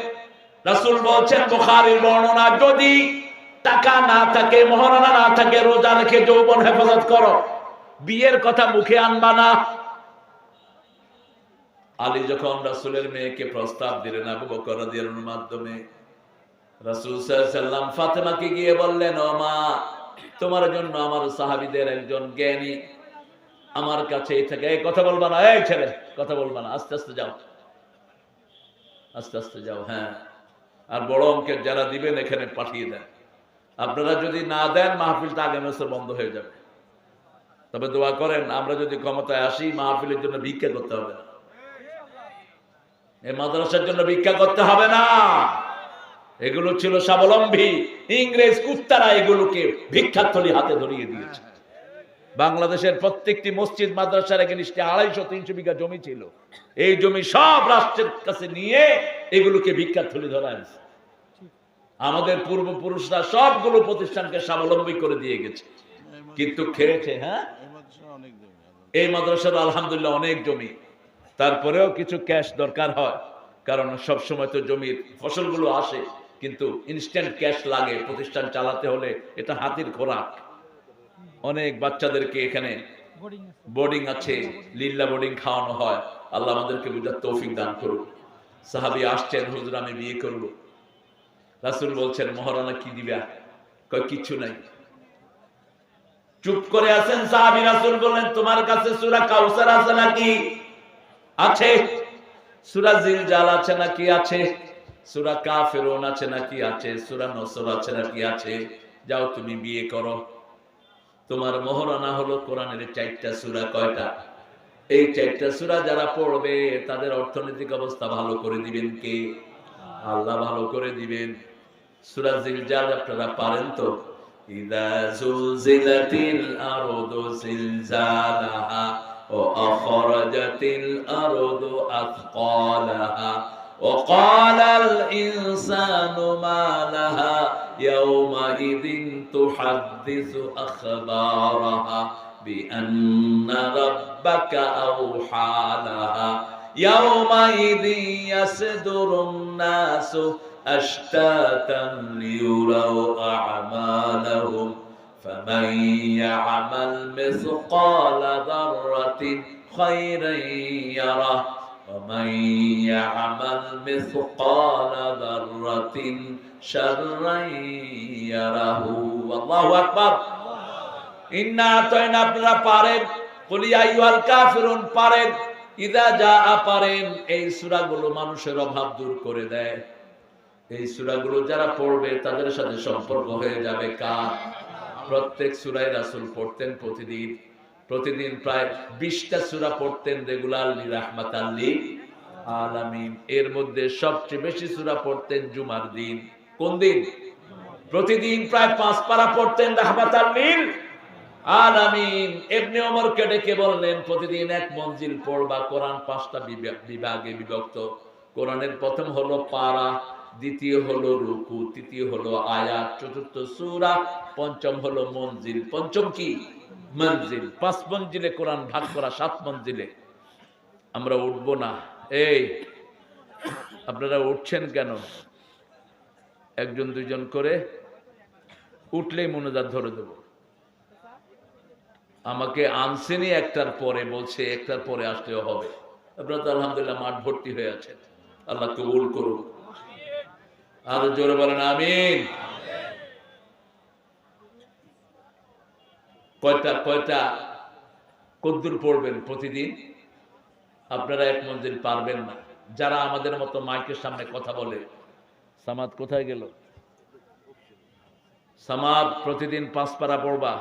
রাসূল বলছেন বুখারীর বর্ণনা, যদি টাকা না থাকে, মোহরানা না থাকে, রোজা রেখে যৌবন হেফাজত করো, বিয়ের কথা মুখে আনবা না। আলী যখন রাসূলের মেয়েকে প্রস্তাব দিলেন আবু বকর রাদিয়াল্লাহু আনহুর মাধ্যমে, রাসূল সাল্লাল্লাহু আলাইহি সাল্লাম ফাতেমাকে গিয়ে বললেন, ও মা, তোমার জন্য আমার সাহাবীদের একজন জ্ঞানী আমার কাছে থেকে। এই কথা বলবা না, এই ছেলে কথা বলবা না, আস্তে আস্তে যাও, আস্তে আস্তে যাও। হ্যাঁ, আর বড় অঙ্কের যারা দিবেন এখানে পাঠিয়ে দেন। আপনারা যদি না দেন মাহফিলটা আগামী বছর বন্ধ হয়ে যাবে। তবে দোয়া করেন, আমরা যদি ক্ষমতায় আসি মাহফিলের জন্য ভিক্ষা করতে হবে না, এই মাদ্রাসার জন্য ভিক্ষা করতে হবে না। এগুলো ছিল স্বাবলম্বী। ইংরেজ কুত্তারা এগুলোকে ভিক্ষাথলি হাতে ধরিয়ে দিয়েছে। বাংলাদেশের প্রত্যেকটি মসজিদ মাদ্রাসার এগেইনস্টে 250-300 বিঘা জমি ছিল। এই জমি সব রাষ্ট্রের কাছে নিয়ে এগুলোকে ভিক্ষাথলি ধরাইছে। আমাদের পূর্বপুরুষরা সবগুলো প্রতিষ্ঠানকে স্বাবলম্বী করে দিয়ে গেছে, কিন্তু খেয়েছে। হ্যাঁ, এই মাদ্রাসার আলহামদুলিল্লাহ অনেক জমি, তারপরেও কিছু ক্যাশ দরকার হয়, কারণ সব সময় তো জমির ফসলগুলো আসে, কিন্তু ইনস্ট্যান্ট ক্যাশ লাগে প্রতিষ্ঠান চালাতে হলে। এটা হাতির খোরাক। অনেক বাচ্চাদেরকে এখানে বোর্ডিং আছে, লিল্লা বোর্ডিং খাওয়ানো হয়। আল্লাহ আমাদেরকে বুঝার তৌফিক দান করুন। সাহাবী আসছেন, হুজুর আমি বিয়ে করব। রাসূল বলছেন, মোহরানা কি দিবা? কয় কিচ্ছু নাই। চুপ করে আছেন সাহাবী। রাসূল বললেন, তোমার কাছে সূরা কাউসার আছে নাকি? আছে। সূরা জিলজাল আছে নাকি? আছে। সূরা কাফিরুন আছে নাকি? আছে। সূরা নসর আছে নাকি? আছে। যাও তুমি বিয়ে করো। তোমার মোহরানা হলো কোরআনের 4টা সূরা। কয়টা? এই 4টা সূরা যারা পড়বে তাদের অর্থনৈতিক অবস্থা ভালো করে দিবেন কে? আল্লাহ ভালো করে দিবেন। সূরা জিলজাল আপনারা পারেন তো? ইযা যুলজিলাতিল আরদু জিলজালাহা ওয়া আখরাজাতিল আরদু আথকালাহা ওয়া ক্বালাল ইনসানু মা লাহা ইয়াওমাইযিন তুহাদ্দিসু আখবারাহা বিআন্না রাব্বাকা আওহা লাহা ইয়াওমাইযিন ইয়াসদুরুন নাসু أشتاتا ليروا أعمالهم فمن يعمل مثقال ذرة خيرا يره ومن يعمل مثقال ذرة شرا يره والله أكبر إنا أعطينا আপনারা পারেন قل يا أيها الكافرون পারেন ইদা জাআ পারেন। এই সূরাগুলো মানুষের অভাব দূর করে দেয়। এই সূরাগুলো যারা পড়বে তাদের সাথে সম্পর্ক হয়ে যাবে কার? প্রত্যেক সূরায় রাসূল পড়তেন প্রতিদিন প্রায় 20টা সূরা পড়তেন রেগুলারলি, রাহমাতাল লিল আলামিন। এর মধ্যে সবচেয়ে বেশি সূরা পড়তেন জুমার দিন। কোন দিন? প্রতিদিন প্রায় 5 পারা পড়তেন রাহমাতাল লিল আলামিন। ইবনে ওমরকে ডেকে বললেন, প্রতিদিন এক মঞ্জিল পড়বা। কোরআন 5টা বিভাগে বিভক্ত। কোরআনের প্রথম হলো পারা, দ্বিতীয় হলো রুকু, তৃতীয় হলো আয়াত, চতুর্থ সূরা, পঞ্চম হলো মঞ্জিল। পঞ্চম কি? মঞ্জিল। 5 মঞ্জিলে কোরআন ভাগ করা, 7 মঞ্জিলে। আমরা উঠবো না। এই আপনারা উঠছেন কেন? একজন দুইজন করে উঠলেই মুনাজাত ধরে দেব। আমাকে আনছেনই একটার পরে, বলছে একটার পরে আসলেও হবে। আপনারা তো আলহামদুলিল্লাহ মাঠ ভর্তি হয়ে আছেন। আল্লাহ কবুল করুন। আরো জোরে বলেন আমিন। কয়টা কদ্দুর পড়বেন প্রতিদিন? আপনারা এক মঞ্জিল পারবেন না। যারা আমাদের মতো মাইকের সামনে কথা বলে, সামাদ কোথায় গেল? সামাদ প্রতিদিন 5 পারা পড়বা।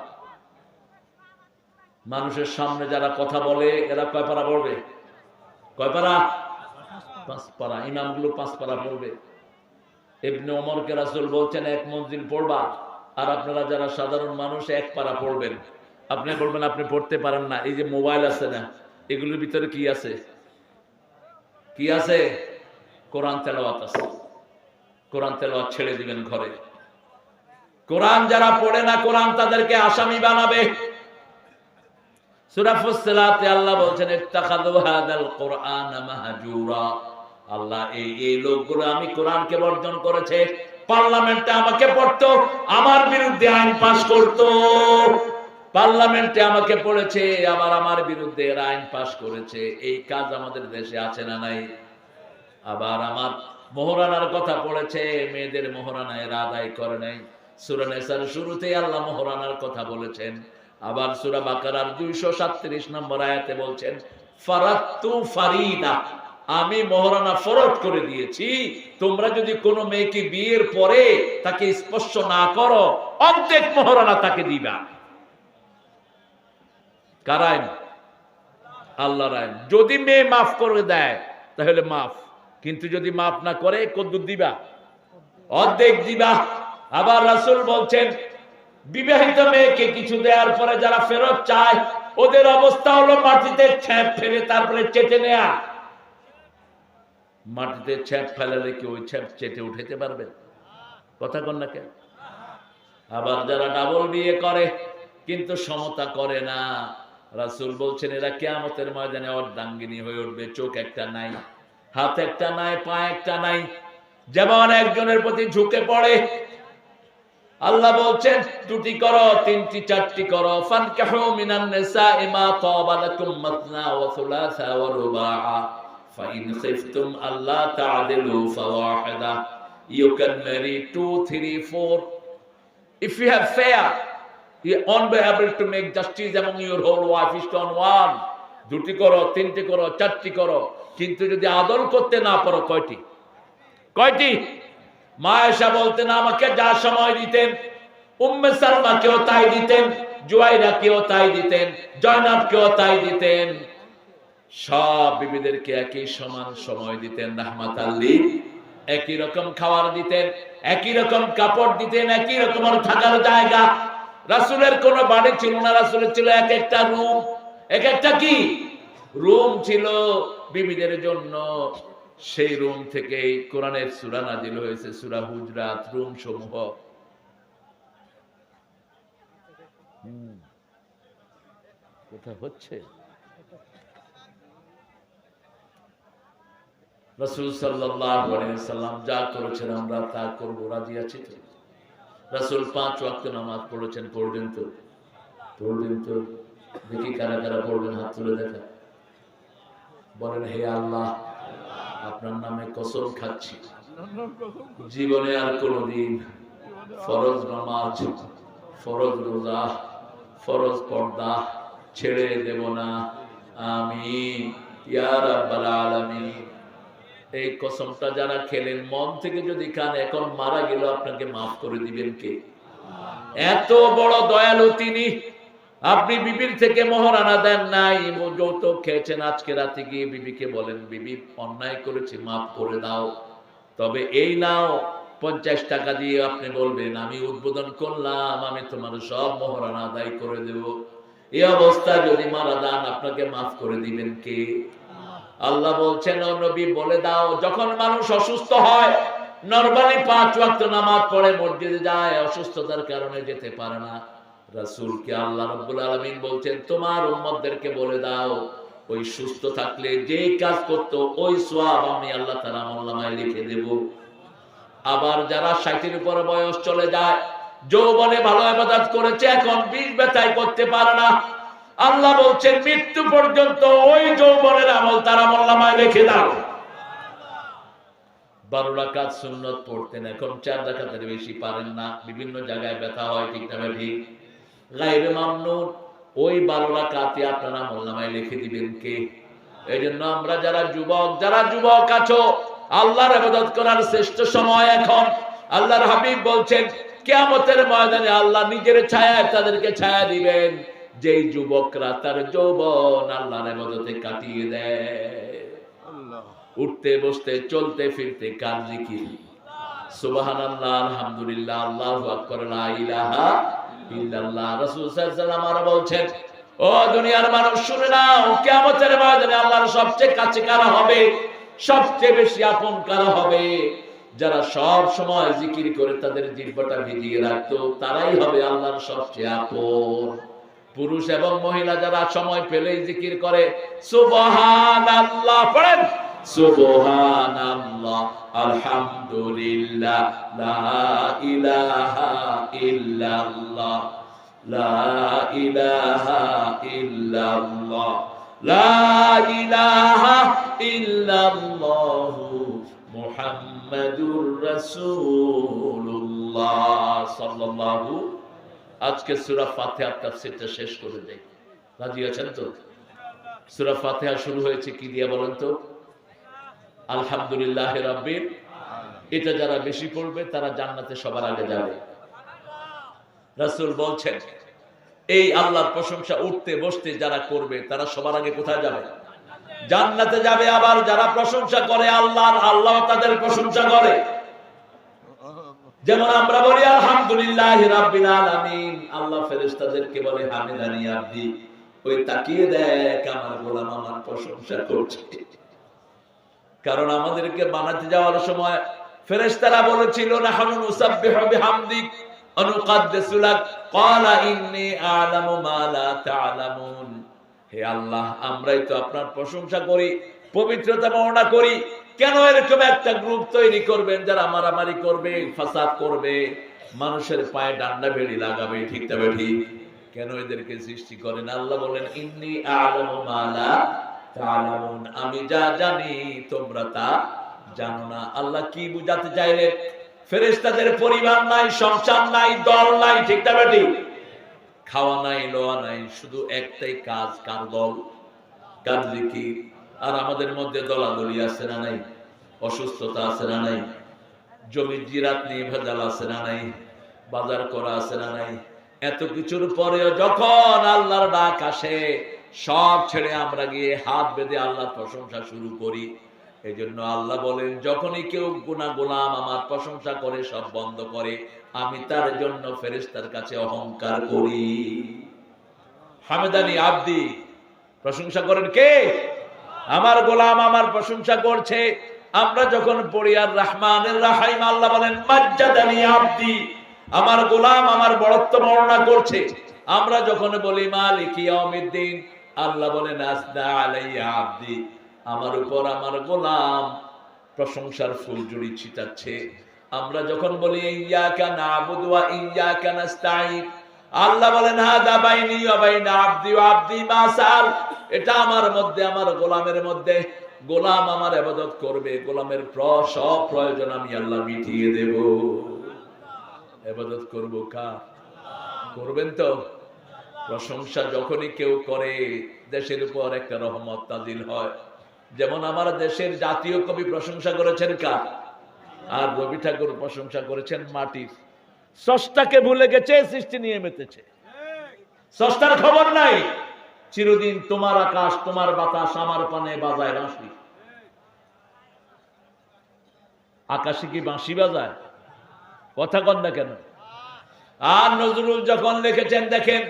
মানুষের সামনে যারা কথা বলে এরা কয় পারা পড়বে? কয় পারা? 5 পারা। ইমামগুলো 5 পারা পড়বে। ইবনে ওমরকে রাসূল বলছেন এক মঞ্জিল পড়বা, আর আপনারা যারা সাধারণ মানুষ 1 পারা পড়বেন। আপনি বলবেন আপনি পড়তে পারেন না। এই যে মোবাইল আছে না, এগুলোর ভিতরে কি আছে? কি আছে? কোরআন তেলাওয়াত আছে। কোরআন তেলাওয়াত ছেড়ে দিবেন ঘরে। কোরআন যারা পড়ে না, কোরআন তাদেরকে আসামি বানাবে। সূরা ফুসসিলাতে আল্লাহ বলছেন ইত্তাখাযু হাযাল কুরআনা মাহজুরা। আল্লাহ এই লোকগুলো আমি কোরআনকে বর্জন করেছে। পার্লামেন্টে আমাকে পড়তো, আমার বিরুদ্ধে আইন পাস করত। পার্লামেন্টে আমাকে পড়েছে, আবার আমার বিরুদ্ধে আইন পাস করেছে। এই কাজ আমাদের দেশে আছে না নাই? আবার আমার মোহরানার কথা পড়েছে, মেয়েদের মোহরানা এরা আদায় করে নাই। সূরা নিসার শুরুতেই আল্লাহ মোহরানার কথা বলেছেন। আবার সূরা বাকারার 237 নম্বর আয়াতে বলছেন ফারাতু ফারিদা, আমি মোহরানা ফরজ করে দিয়েছি। তোমরা যদি কোনো মেয়েকে বিয়ের পরে তাকে স্পর্শ না করো, অর্ধেক মোহরানা তাকে দিবা। কার আইন? আল্লাহর আইন। যদি মেয়ে মাফ করে দেয় তাহলে মাফ, কিন্তু যদি মাফ না করে কদ্দুর দিবা? অর্ধেক দিবা। আবার রাসূল বলছেন বিবাহিত মেয়েকে কিছু দেওয়ার পরে যারা ফেরত চায় ওদের অবস্থা হলো মাটিতে ছ্যাপ ফেলে তারপরে চেটে নেয়া। মাটিতে ছ্যাপ ফেলালে কি ওই ছ্যাপ চেটে উঠাতে পারবেন? কথা কন না কেন? আবার যারা ডাবল বিয়ে করে কিন্তু সমতা করে না, রাসূল বলছেন এরা কিয়ামতের ময়দানে অর্ধাঙ্গিনী হয়ে উঠবে। চোখ একটা নাই, হাত একটা নাই, পা একটা নাই, যেমন একজনের প্রতি ঝুঁকে পড়ে। আল্লাহ বলছেন দুটি করো, তিনটি, চারটি করো। ফানকাহু মিনান নিসাই মা তাবা লাকুম মাসনা ওয়া সুলাসা ওয়া রুবাআ ফাইন খিফতুম আল্লা তা'দিলু ফাওয়াহিদা। You can marry 2, 3, 4. If you have fair, you won't be able to make justice among your whole wife is on one. দুটি করো, তিনটি করো, চারটি করো, কিন্তু যদি আদল করতে না পারো কয়টি? কয়টি? মা আয়েশা বলতেন আমাকে যা সময় দিতেন, উম্মে সালমাকেও তাই দিতেন, জুয়াইরাকেও তাই দিতেন, জয়নাবকেও তাই দিতেন। সব বিবিদেরকে একই সমান সময় দিতেন রাহমাতাল লিল। একই রকম খাবার দিতেন, একই রকম কাপড় দিতেন, একই রকম থাকার জায়গা। রাসূলের কোনো বাড়ি ছিল না, রাসূলের ছিল এক একটা রুম। এক একটা কি রুম ছিল বিবিদের জন্য। সেই রুম থেকে কোরআনের সূরা নাজিল হয়েছে, সূরা হুজরাত, রুম সমূহ। কথা হচ্ছে। রাসূল সাল্লাল্লাহু আলাইহি ওয়াসাল্লাম যা করেছেন আমরা তা করব, রাজি আছি তো? রাসূল 5 ওয়াক্ত নামাজ পড়েছেন, পড়বেন তো? পড়বেন তো? দেখি কারা কারা পড়বেন, হাত তুলে দেখা। বলেন হে আল্লাহ, আপনার নামে কসম খাচ্ছি জীবনে আর কোনোদিন ফরজ নামাজ, ফরজ রোজা, ফরজ পর্দা ছেড়ে দেব না। আমিন ইয়া রাব্বাল আলামিন। এই কসমটা যারা খেলেন মন থেকে যদি খান, এখন মারা গেল আপনাকে মাফ করে দিবেন কে? এত বড় দয়ালু তিনি। আপনি বিবির থেকে মোহরানা দেন নাই, যৌতুক খেয়েছেন, আজকে রাতে গিয়ে বিবিকে বলেন বিবি অন্যায় করেছি, মাফ করে দাও। তবে এই নাও 50 টাকা দিয়ে আপনি বলবেন আমি উদ্বোধন করলাম, আমি তোমার সব মোহরানা আদায় করে দেব। এই অবস্থায় যদি মারা যান আপনাকে মাফ করে দিবেন কে? আল্লাহ বলছেন ও নবী বলে দাও, যখন মানুষ অসুস্থ হয় নরমালি 5 ওয়াক্ত নামাজ পড়ে মসজিদে যায়, অসুস্থতার কারণে যেতে পারে না। রাসূলকে আল্লাহ রাব্বুল আলামিন বলছেন তোমার উম্মতদেরকে বলে দাও ওই সুস্থ থাকলে যে কাজ করতো ওই সওয়াব আমি আল্লাহ তাআলা আমলনামায় লিখে দেব। আবার যারা 60-এর উপর বয়স চলে যায়, যৌবনে ভালো ইবাদত করেছে, এখন 20 ব্যথায় করতে পারে না, আল্লাহ বলছেন মৃত্যু পর্যন্ত ওই যৌবনের আমল তার আমলনামায় লিখে দাও। 12 রাকাত সুন্নত পড়তেন, এখন 4 রাকাতের বেশি পারেন না, বিভিন্ন জায়গায় ব্যথা হয়, ঠিক না ঠিক? গায়রে মামনুন, ওই 12 রাকাতে আপনারা আমলনামায় লিখে দিবেন কে? এই জন্য আমরা যারা যুবক আছো, আল্লাহর ইবাদত করার শ্রেষ্ঠ সময় এখন। আল্লাহর হাবিব বলছেন কিয়ামতের ময়দানে আল্লাহ নিজের ছায়ায় তাদেরকে ছায়া দিবেন যেই যুবকরা তার যৌবন আল্লাহর ইবাদতে কাটিয়ে দেয়। উঠতে বসতে চলতে ফিরতে কার জিকির? সুবহানাল্লাহ, আলহামদুলিল্লাহ, আল্লাহু আকবার, লা ইলাহা ইল্লাল্লাহ। রাসূল সাল্লাল্লাহু আলাইহি ওয়াসাল্লাম আরো বলছেন, ও দুনিয়ার মানুষ শুনে নাও, কিয়ামতের ময়দানে আল্লাহর সবচেয়ে কাছে কারা হবে, সবচেয়ে বেশি আপন কারা হবে? যারা সব সময় জিকির করে তাদের জিহ্বাটা ভিজিয়ে রাখতো, তারাই হবে আল্লাহর সবচেয়ে আপন। পুরুষ এবং মহিলা যারা সময় পেলেই জিকির করে সুবহানাল্লাহ পড়েন, সুবহানাল্লাহ, আলহামদুলিল্লাহ, লা ইলাহা ইল্লাল্লাহ, লা ইলাহা ইল্লাল্লাহ, লা ইলাহা ইল্লাল্লাহ, মুহাম্মাদুর রাসূলুল্লাহ সাল্লাল্লাহু। আজকে সূরা ফাতিহার তাফসীরটা শেষ করে দেই, রাজি আছেন তো? সূরা ফাতিহা শুরু হয়েছে কি দিয়ে বলেন তো? আলহামদুলিল্লাহি রাব্বিল। এটা যারা বেশি পড়বে তারা জান্নাতে সবার আগে যাবে। রাসূল বলছেন এই আল্লাহর প্রশংসা উঠতে বসতে যারা করবে তারা সবার আগে কোথায় যাবে? জান্নাতে যাবে। আবার যারা প্রশংসা করে আল্লাহর, আল্লাহ তাদের প্রশংসা করে। যেমন আমরা বলি আলহামদুলিল্লাহি রাব্বিল আলামিন, আল্লাহ ফেরেশতাদেরকে বলে হামিদানি আব্দি, ওই তাকিয়ে দেখ আমার গোলাম আমার প্রশংসা করছে। কারণ আমাদেরকে বানাতে যাওয়ার সময় ফেরেশতারা বলেছিল নাহনু নুসাব্বিহু বিহামদিক ওয়া নুকদ্দিসু লাক, ক্বালা ইন্নী আ'লামু মা লা তা'লামুন। হে আল্লাহ, আমরাই তো আপনার প্রশংসা করি, পবিত্রতা বর্ণনা করি, কেন এরকম একটা গ্রুপ তৈরি করবেন যারা মারামারি করবে, ফাসাদ করবে, মানুষের পায়ে ডান্ডা বেড়ি লাগাবে, ঠিক তবে ঠিক? কেন এদেরকে সৃষ্টি করেন? আল্লাহ বলেন ইন্নী আ'লামু মা লা তা'লামুন, আমি যা জানি তোমরা তা জানো না। আল্লাহ কি বুঝাতে চাইলেন? ফেরেশতাদের পরিবার নাই, সংসার নাই, দল নাই, ঠিক তবে ঠিক? খাওয়া নাই, লোয়া নাই, শুধু একটাই কাজ, কার দল? কার জিকির। আর আমাদের মধ্যে দলাদলি আছে না নাই? অসুস্থতা আছে না নাই? জমির জিরাত নিয়ে ভেজাল আছে না নাই? বাজার করা আছে না নাই? এত কিছুর পরেও যখন আল্লাহর ডাক আসে, সব ছেড়ে আমরা গিয়ে হাত বেঁধে আল্লাহর প্রশংসা শুরু করি। এই জন্য আল্লাহ বলেন যখনই কেউ গোলাম আমার প্রশংসা করে, সব বন্ধ করে, আমি তার জন্য ফেরেশতার কাছে অহংকার করি। হামেদানি আব্দি, প্রশংসা করেন কে? আমার গোলাম আমার প্রশংসা করছে। আমরা যখন পড়ি আর রহমানুর রহিম, আল্লাহ বলেন মাজ্জাদানি আব্দি, আমার গোলাম আমার বড়ত্ব বর্ণনা করছে। আমরা যখন বলি মালিক ইয়াউমিদ্দিন, আল্লাহ বলেন আসদা আলাইয়া আব্দি, আমার উপর আমার গোলাম প্রশংসার ফুলঝুরি ছিটাচ্ছে। আমরা যখন বলি ইয়্যাকা না'বুদু ওয়া ইয়্যাকা নাস্তাঈন, আল্লাহ বলেন হাদা বাইনি ওয়া বাইনা আব্দি ওয়া আব্দি মা সাল, এটা আমার মধ্যে আমার গোলামের মধ্যে, গোলাম আমার ইবাদত করবে, গোলামের সব প্রয়োজন আমি আল্লাহ মিটিয়ে দেব। ইবাদত করব কার? করবেন তো? প্রশংসা যখনই কেউ করে দেশের উপর একটা রহমত নাজিল হয়। যেমন আমার দেশের জাতীয় কবি প্রশংসা করেছেন কার? আর রবি ঠাকুর প্রশংসা করেছেন মাটির। স্রষ্টাকে ভুলে গেছে, সৃষ্টি নিয়ে মেতেছে, স্রষ্টার খবর নাই। চিরদিন তোমার আকাশ তোমার বাতাস আমার পানে বাজায় বাঁশি। আকাশে কি বাঁশি বাজায়? কথা কন না কেন? আর নজরুল যখন লিখেছেন দেখেন,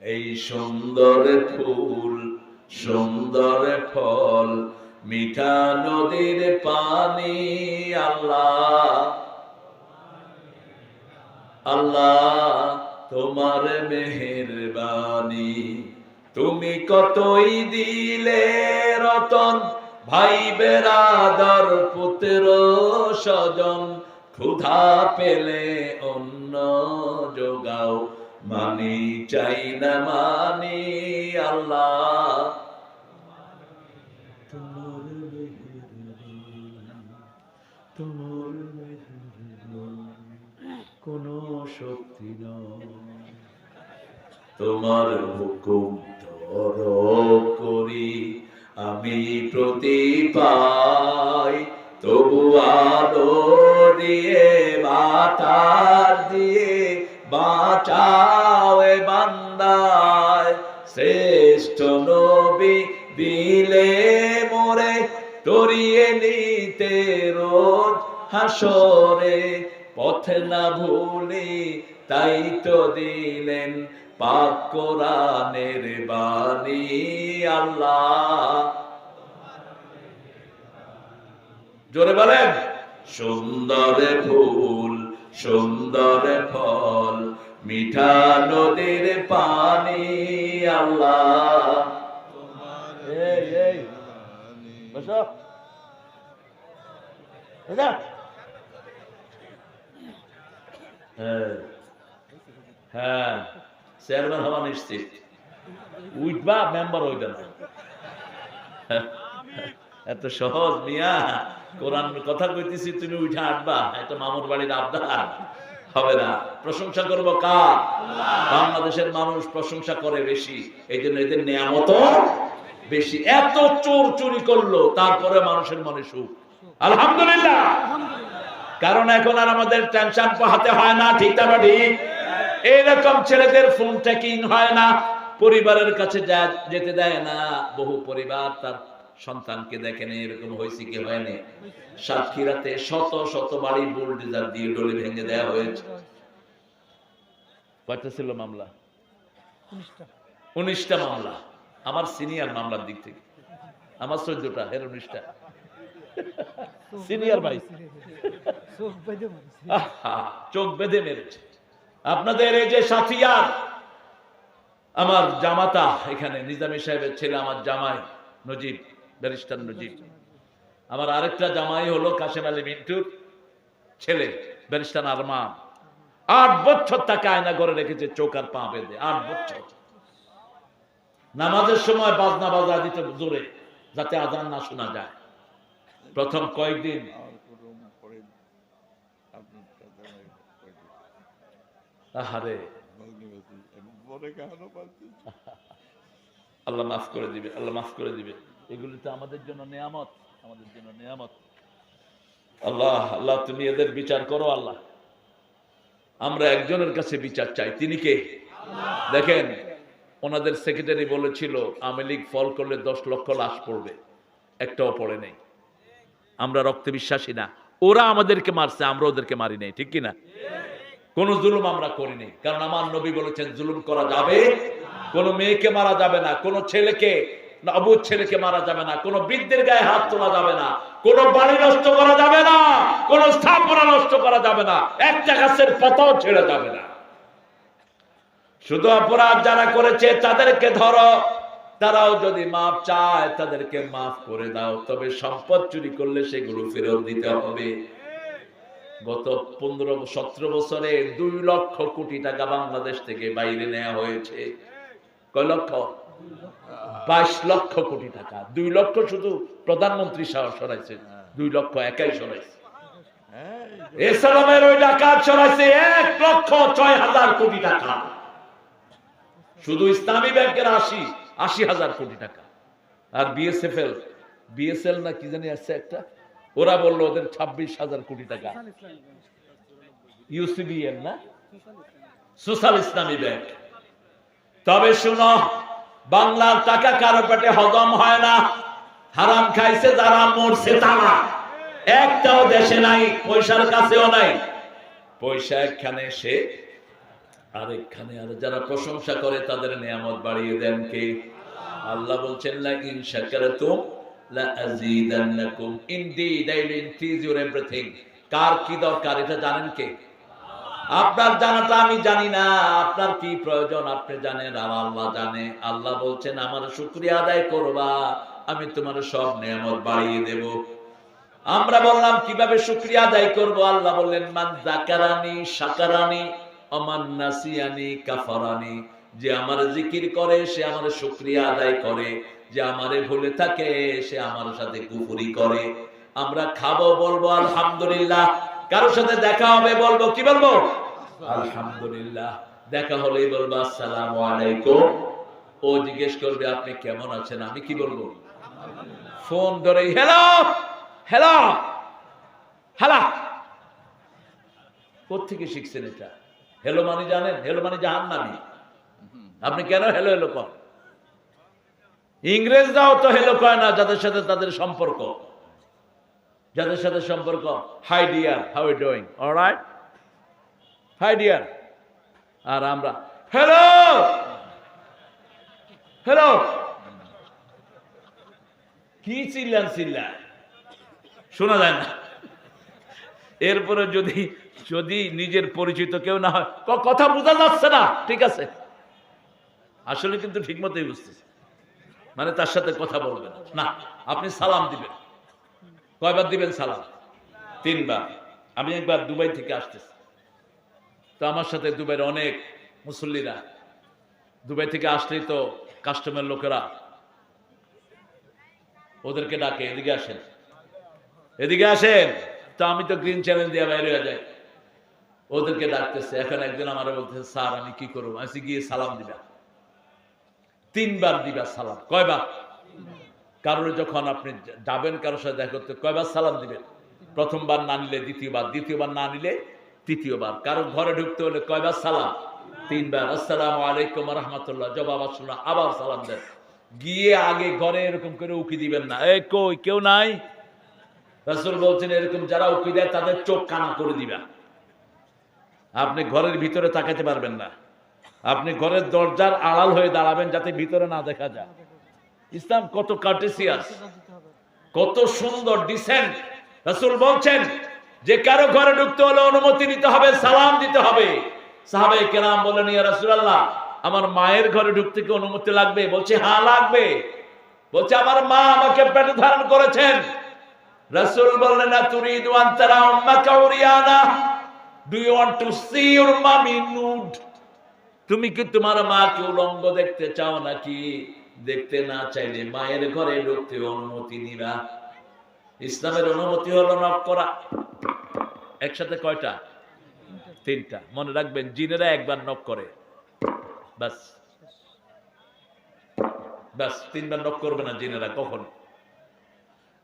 এই সুন্দর ফুল সুন্দর ফল মিঠা নদীর পানি, আল্লাহ আল্লাহ তোমার মেহেরবানি, তুমি কতই দিলে রতন, ভাই বেরাদার পুত্র স্বজন, ক্ষুধা পেলে অন্ন যোগাও, মানি চাই না মানি, আল্লাহ তোমার তোমার হুকুম তরক করি আমি প্রতি পাই, তবু আলো দিয়ে বাতাস দিয়ে বাঁচাও এ বান্দায়। শ্রেষ্ঠ নবী দিলে মোরে তরিয়ে নিতে রোজ হাসরে, পথে না ভুলি তাই তো দিলেন পাক কোরআনের বাণী। আল্লাহ জোরে বলেন, সুন্দর ফুল সুন্দর ফল মিঠা নদীর পানি। আল্লাহ এই এই বসো হ্যাঁ চেয়ারম্যান হওয়া নিশ্চিত, উঠবা মেম্বার হইবে না। এত সহজ মিয়া, কোরআন কথা কইতেছি তুমি উঠে আটবা, এটা মামুর বাড়ির আবদার হবে না। প্রশংসা করবো কার? বাংলাদেশের মানুষ প্রশংসা করে বেশি, এই জন্য এদের নেয়ামত বেশি। এত চোর চুরি করলো তারপরে মানুষের মনে সুখ, আলহামদুলিল্লাহ। কারণ এখন আর আমাদের টেনশন পোহাতে হয় না, ঠিক না ঠিক? এইরকম ছেলেদের ফোন ট্র্যাকিং হয় না, পরিবারের কাছে যেতে দেয় না। বহু পরিবার তার সন্তানকে দেখেন এরকম হয়েছে কি হয়নি। সাতক্ষীরাতে শত শত বাড়ি বুলডোজার দিয়ে ডলে ভেঙে দেওয়া হয়েছে। কয়টা ছিল মামলা? 19টা মামলা। আমার সিনিয়র মামলার দিক থেকে আমার 14টা, এর 19টা সিনিয়র ভাই। চোখ বেঁধে মেরেছে। আপনাদের এই যে সাথিয়ার, আমার জামাতা এখানে নিজামী সাহেবের ছেলে, আমার জামাই নজিব, ব্যারিস্টার নজিব। আমার আরেকটা জামাই হলো কাশেম আলী মিন্টুর ছেলে, ব্যারিস্টার আরমান। 8 বছর তাকে আয়না করে রেখেছে, চোখ আর পা বেঁধে। 8 বছর নামাজের সময় বাজনা বাজা দিতে জোরে, যাতে আজান না শোনা যায়। প্রথম কয়েকদিন আহারে আল্লাহ মাফ করে দিবে, আল্লাহ মাফ করে দিবে। এগুলি তো আমাদের জন্য নিয়ামত, আমাদের জন্য নিয়ামত। আল্লাহ আল্লাহ তুমি এদের বিচার করো আল্লাহ। আমরা একজনের কাছে বিচার চাই, তিনি কে? দেখেন ওনাদের সেক্রেটারি বলেছিল আওয়ামী লীগ ফল করলে 10 লক্ষ লাশ পড়বে, একটাও পড়ে নেই। আমরা রক্তে বিশ্বাসী না। ওরা আমাদেরকে মারছে, আমরা ওদেরকে মারি নাই, ঠিক কিনা? কোন জুলুম আমরা করিনি, কারণ আমার নবী বলেছেন জুলুম করা যাবে, কোন মেয়েকে মারা যাবে না, কোন ছেলেকে অবুঝ ছেলেকে মারা যাবে না, কোন বৃদ্ধের গায়ে হাত তোলা যাবে না, কোন বাড়ি নষ্ট করা যাবে না, কোন স্থাপনা নষ্ট করা যাবে না, একটা গাছের পাতাও ছেড়ে যাবে না। শুধু অপরাধ যারা করেছে তাদেরকে ধরো, তারাও যদি মাফ চায় তাদেরকে মাফ করে দাও, তবে সম্পদ চুরি করলে সেগুলো ফেরত দিতে হবে। গত 15-17 বছরে 2 লক্ষ কোটি টাকা বাংলাদেশ থেকে বাইরে নেওয়া হয়েছে। কয় লক্ষ? 22 লক্ষ কোটি টাকা। 2 লক্ষ শুধু প্রধানমন্ত্রী সরাইছে, 2 লক্ষ একাই সরাইছে। ইসলামের ওই ডাকাত সরাইছে 1,06,000 কোটি টাকা। শুধু ইসলামী ব্যাংকের 80,000 কোটি টাকা। আর বিএসএল না কি জানি আছে একটা, ওরা বললো ওদের 26,000 কোটি টাকা। ইউসিবিএল না, সোশ্যাল ইসলামী ব্যাংক। তবে শুনো, বাংলার টাকা কারো পেটে হজম হয় না। হারাম খাইছে যারা, মরছে তারা। একটাও দেশে নাই, পয়সার কাছেও নাই। পয়সা একখানে সে আরেকখানে। আর যারা প্রশংসা করে তাদের নিয়ামত বাড়িয়ে দেন কে? আল্লাহ বলছেন লা ইন শাকারতুম লা আযীদান্নাকুম। Indeed I will increase your everything. কার কি দরকার এটা জানেন কে? আপনার জানাটা আমি জানি না, আপনার কি প্রয়োজন আপনি জানেন, আর আল্লাহ জানে। আল্লাহ বলছেন আমার শুকরিয়া আদায় করবা, আমি তোমার সব নিয়ামত বাড়িয়ে দেব। আমরা বললাম কিভাবে শুকরিয়া আদায় করব? আল্লাহ বললেন মান যাকারানি শাকারানি ওমান নাসিয়ানি কাফারানি। যে আমার জিকির করে সে আমার শুকরিয়া আদায় করে, যে আমারে ভুলে থাকে সে আমার সাথে কুফরি করে। আমরা খাবো বলবো আলহামদুলিল্লাহ, কারোর সাথে দেখা হবে বলবো কি বলবো? আলহামদুলিল্লাহ। দেখা হলেই বলবো আসসালামু আলাইকুম। ও জিজ্ঞেস করবে আপনি কেমন আছেন, আমি কি বলবো? ফোন ধরে হ্যালো হ্যালো হ্যালো। কোত্থেকে শিখছেন এটা? হ্যালো মানে জানেন? হ্যালো মানে জাহান্নামী। আপনি কেন হ্যালো হ্যালো কন? ইংরেজরাও তো হ্যালো কয় না যাদের সাথে তাদের সম্পর্ক, যাদের সাথে সম্পর্ক hi dear, how you doing, alright, hi dear. আর আমরা হ্যালো হ্যালো, কি চিল্লান চিল্লা, শোনা যায় না। এরপরে যদি যদি নিজের পরিচিত কেউ না হয়, কথা বোঝা যাচ্ছে না, ঠিক আছে, আসলে কিন্তু ঠিক মতোই বুঝতেছে, মানে তার সাথে কথা বলবেন না। আপনি সালাম দিবেন, কয়বার দিবেন সালাম? 3 বার। আমি একবার দুবাই থেকে আসতেছি, তো আমার সাথে দুবাইয়ের অনেক মুসল্লিরা, দুবাই থেকে আসলেই তো কাস্টমের লোকেরা ওদেরকে ডাকে, এদিকে আসেন এদিকে আসেন। তো আমি তো গ্রিন চ্যানেল দিয়ে বাইরে হয়ে যাই, ওদেরকে ডাকতেছে। এখন একজন আমার বলতেছে স্যার আমি কি করবো? আমি গিয়ে সালাম দিবা, 3 বার দিবা সালাম। কয়বার? কারোর যখন আপনি যাবেন কারোর সাথে দেখা করতে, কয়বার সালাম দিবেন? প্রথমবার না নিলে দ্বিতীয়বার, দ্বিতীয়বার না নিলে তৃতীয়বার। কারো ঘরে ঢুকতে হলে কয়বার সালাম? 3 বার। আসসালামু আলাইকুম রাহমাতুল্লাহ, জবাব আসলো না, আবার সালাম দেন। গিয়ে আগে ঘরে এরকম করে উকি দিবেন না, এই কই কেউ নাই। রাসূল বলছেন এরকম যারা উকি দেয় তাদের চোখ কানা করে দিবা। আপনি ঘরের ভিতরে তাকাতে পারবেন না, আপনি ঘরের দরজার আড়াল হয়ে দাঁড়াবেন যাতে ভিতরে না দেখা যায়। ইসলাম কত কার্টেসিয়াস, কত সুন্দর, ডিসেন্ট। রাসূল বলছেন যে কারো ঘরে ঢুকতে হলে অনুমতি নিতে হবে, সালাম দিতে হবে। সাহাবায়ে কেরাম বলেন ইয়া রাসূলুল্লাহ আমার মায়ের ঘরে ঢুকতে কি অনুমতি লাগবে? বলছে হ্যাঁ লাগবে। বলছে আমার মা আমাকে পেটে ধারণ করেছেন। রাসূল বললেন না তুরিদু আন তারা উম্মাকা উরিয়ানা, do you want to see your mummy nude? তুমি কি তোমার মাকে উলঙ্গ দেখতে চাও নাকি? দেখতে না চাইলে মায়ের ঘরে ঢুকতে অনুমতি নিবা। ইসলামের অনুমতি হলো নক করা। একসাথে কয়টা? 3টা। মনে রাখবেন জিনেরা একবার নক করে, বাস বাস, 3 বার নক করবে না জিনেরা কখনো।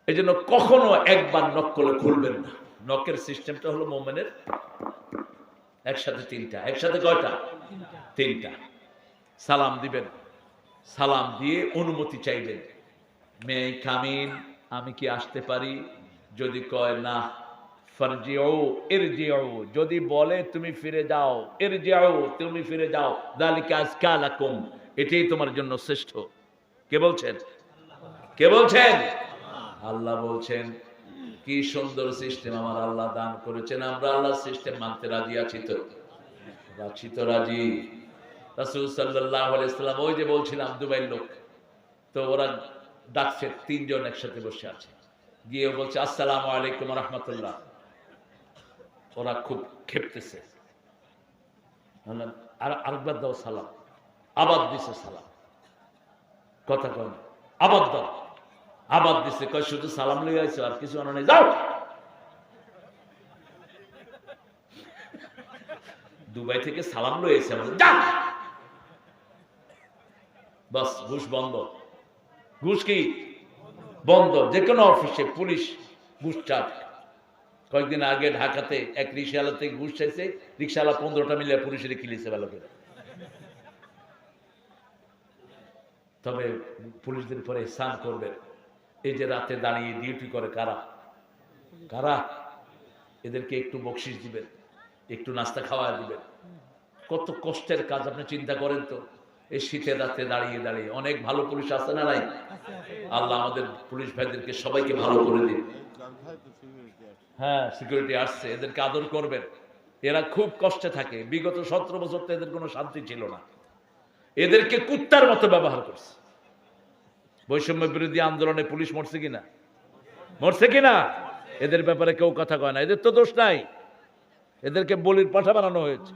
এই জন্য কখনো একবার নক করলে খুলবেন না। নকের সিস্টেমটা হলো মোমেনের একসাথে 3টা। একসাথে কয়টা? 3টা। সালাম দিবেন, সালাম দিয়ে অনুমতি চাইবেন, মে আই কাম ইন, আমি কি আসতে পারি? যদি কয় না, ফারজিউ ইরজিউ, যদি বলে তুমি ফিরে যাও, ইরজিউ তুমি ফিরে যাও, যালিকা আজকা লাকুম, এটাই তোমার জন্য শ্রেষ্ঠ। কে বলছেন? কে বলছেন? আল্লাহ বলছেন। কি সুন্দর সিস্টেম আমার আল্লাহ দান করেছেন। আমরা আল্লাহর সিস্টেম মানতে রাজি আছি তো? রাজি তো রাজি। রাসূল সাল্লাল্লাহু আলাইহি সাল্লাম, ওই যে বলছিলাম দুবাইয়ের লোক, তো ওরা ডাকছে, 3 জন একসাথে বসে আছে, গিয়ে বলছে আসসালামু আলাইকুম রাহমাতুল্লাহ। ওরা খুব খেপতেছে, আর আরেকবার দাও সালাম। আবার দিছে সালাম, কথা কয় না, আবার দাও, আবার দিছে, কয় শুধু সালাম লইয়া আইছো আর কিছু আনো নাই, যাও। দুবাই থেকে সালাম লইয়া আইছে, আমাদের যা, বাস ঘুষ বন্ধ। ঘুষ কি বন্ধ? যে কোনো অফিসে পুলিশ ঘুষ চায়। কয়েকদিন আগে ঢাকাতে এক রিক্সাওয়ালাতে ঘুষ চাইছে, রিক্সাওয়ালা 15টা মিলে পুলিশের কিলিছে ভালো করে। তবে পুলিশদের পরে স্নান করবে। এই যে রাতে দাঁড়িয়ে ডিউটি করে কারা? কারা? এদেরকে একটু বকশিস দিবেন, একটু নাস্তা খাওয়া দিবেন। কত কষ্টের কাজ আপনি চিন্তা করেন তো। এই শীতের রাতে দাঁড়িয়ে দাঁড়িয়ে, অনেক ভালো পুলিশ আছে না নাই? আল্লাহ আমাদের পুলিশ ভাইদেরকে সবাইকে ভালো করে দিন। হ্যাঁ, সিকিউরিটি আসছে, এদেরকে আদর করবেন। এরা খুব কষ্টে থাকে, বিগত 17 বছর তো এদের কোনো শান্তি ছিল না। এদেরকে কুত্তার মতো ব্যবহার করছে। বৈষম্য বিরোধী আন্দোলনে পুলিশ মরছে কিনা? মরছে কিনা? এদের ব্যাপারে কেউ কথা কয় না। এদের তো দোষ নাই, এদেরকে বলির পাঠা বানানো হয়েছে।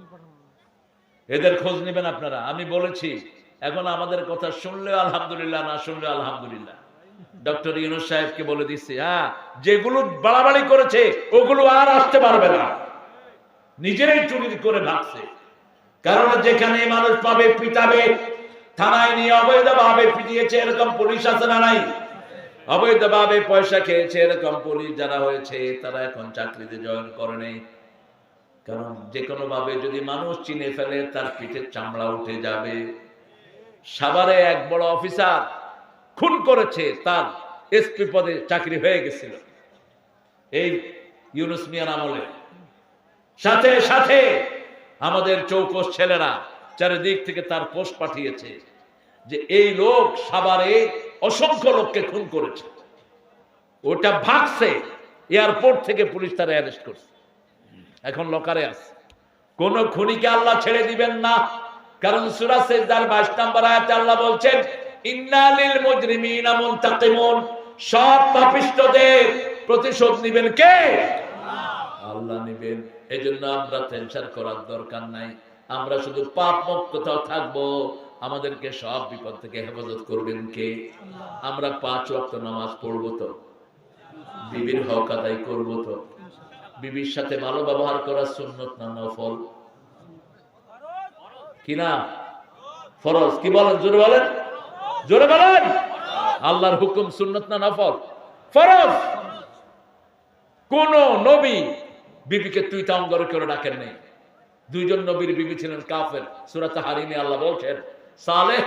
এদের খোঁজ নেবেন আপনারা। আমি বলেছি, এখন আমাদের কথা শুনলে আলহামদুলিল্লাহ, না শুনলে আলহামদুলিল্লাহ। ডক্টর ইউনূস সাহেবকে বলে দিচ্ছে, হ্যাঁ যেগুলো বাড়াবাড়ি করেছে ওগুলো আর আসতে পারবে না, নিজেরাই চুরি করে ভাগছে। কারণ যেখানে মানুষ পাবে পিটাবে, থানায় নিয়ে অবৈধভাবে পিটিয়েছে এরকম পুলিশ আছে না নাই? অবৈধভাবে পয়সা খেয়েছে এরকম পুলিশ যারা হয়েছে তারা এখন চাকরিতে জয়েন করে নেই। কারণ যে কোনো ভাবে যদি মানুষ চিনে ফেলে তার পিঠের চামড়া উঠে যাবে। সাভারে এক বড় অফিসার খুন করেছে, তার এসপি পদে চাকরি হয়ে গেছিল এই ইউনুস মিয়ার আমলে। সাথে সাথে আমাদের চৌকস ছেলেরা চারিদিক থেকে তার পোস্ট পাঠিয়েছে যে এই লোক সাভারে অসংখ্য লোককে খুন করেছে। ওটা ভাগছে, এয়ারপোর্ট থেকে পুলিশ তারা অ্যারেস্ট করছে, এখন লকারে আছে। কোন খুনিকে আল্লাহ ছেড়ে দিবেন না, কারণ সূরা সিজদার 22 নম্বর আয়াতে আল্লাহ বলছেন ইন্না লিল মুজরিমিনা মুনতাকিমুন, সব পাপিষ্ঠদের প্রতিশোধ নেবেন কে? আল্লাহ নেবেন। এজন্য আমরা টেনশন করার দরকার নাই, আমরা শুধু পাপ মুক্ত থাকবো, আমাদেরকে সব বিপদ থেকে হেফাজত করবেন কে? আমরা 5 ওয়াক্ত নামাজ পড়বো তো, বিবির হক আদায় করবো তো, বিবির সাথে ভালো ব্যবহার করা সুন্নত না নফল? কি না ফরজ? কি বলেন? জোরে বলেন, জোরে বলেন। আল্লাহর হুকুম সুন্নত না নফল? ফরজ। কোন নবী বিবিকে তুই তাঙ্গর করে ডাকেন নেই। 2 জন নবীর বিবি ছিলেন কাফের। সূরা তাহরিমে আল্লাহ বলছেন সালেহ,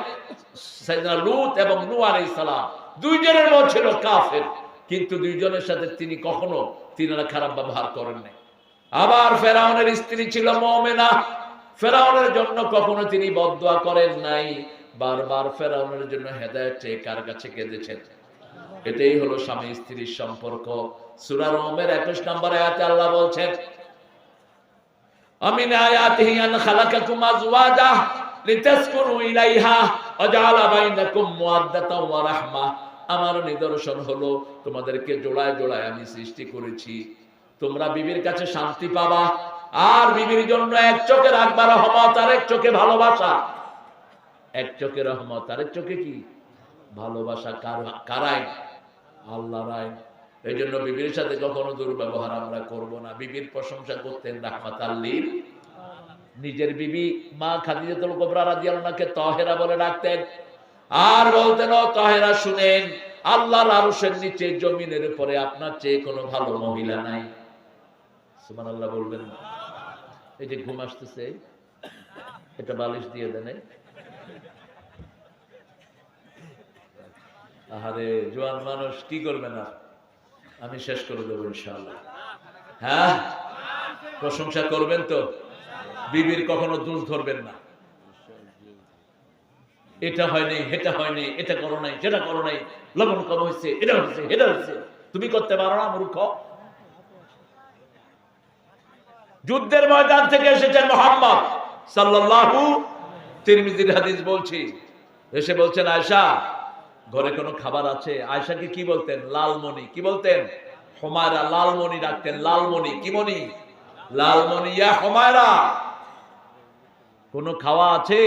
সাইয়েদনা লূত এবং নূহ আলাইহিস সালাম 2 জনের মধ্যে ছিল কাফের, কিন্তু 2 জনের সাথে তিনারা খারাপ ব্যবহার করেন নাই। আবার ফেরাউনের স্ত্রী ছিল মুমিনা, ফেরাউনের জন্য কখনো তিনি বদদুয়া করেন নাই, বারবার ফেরাউনের জন্য হেদায়েত চেয়ে কার কাছে কেঁদেছেন। এটাই হলো স্বামী স্ত্রীর সম্পর্ক। সূরা রুমের 21 নম্বর আয়াতে আল্লাহ বলছেন আমিন আয়াতিহি আন খালাকাকুম আজওয়াজা লিতাসকুনু ইলাইহা ওয়া জাআলা বাইনাকুম মুওয়াদ্দাতাও ওয়া রাহমাহ। আমার নিদর্শন হলো তোমাদেরকে জোড়ায় জোড়ায় আমি সৃষ্টি করেছি, তোমরা বিবির কাছে শান্তি পাবা, আর বিবির জন্য এক চোখে রাখবা রহমত, আর এক চোখে ভালোবাসা। এক চোখে রহমত, আর এক চোখে কি? ভালোবাসা। কার আইন? আল্লাহর আইন। এই জন্য বিবির সাথে কখনো দুর্ব্যবহার আমরা করব না। বিবির প্রশংসা করতেন রাহমাতাল লিল। নিজের বিবি মা খাদিজাতুল কুবরা রাদিয়াল্লাহু আনহাকে তাহেরা বলে ডাকতেন, আর বলতেন ও তাহেরা শুনেন, আল্লাহর আরশের নিচে জমিনের উপরে আপনার চেয়ে কোনো ভালো মহিলা নাই। সুবহানাল্লাহ বলবেন না? এই যে ঘুম আসতেছে, এটা বালিশ দিয়ে দেন। আহারে জোয়ান মানুষ, কি করবে না? আমি শেষ করে দেবো ইনশাআল্লাহ। হ্যাঁ, প্রশংসা করবেন তো? বিবির কখনো দোষ ধরবেন না। এটা হয়নি, এটা হয়নি, এটা করো নাই, সেটা করো নাই, লবণ কম হয়েছে, এটা হয়েছে, এটা হয়েছে, তুমি করতে পারো না মূর্খ। যুদ্ধের ময়দান থেকে এসেছেন মুহাম্মদ সাল্লাল্লাহু, তিরমিজির হাদিস বলছি, এসে বলছেন আয়েশা ঘরে কোনো খাবার আছে? আয়েশাকে কি বলতেন? লালমণি। কি বলতেন? হুমায়রা। লালমণি ডাকতেন। লালমণি। কি মণি? লালমণি। ইয়া হুমায়রা, কোনো খাওয়া আছে?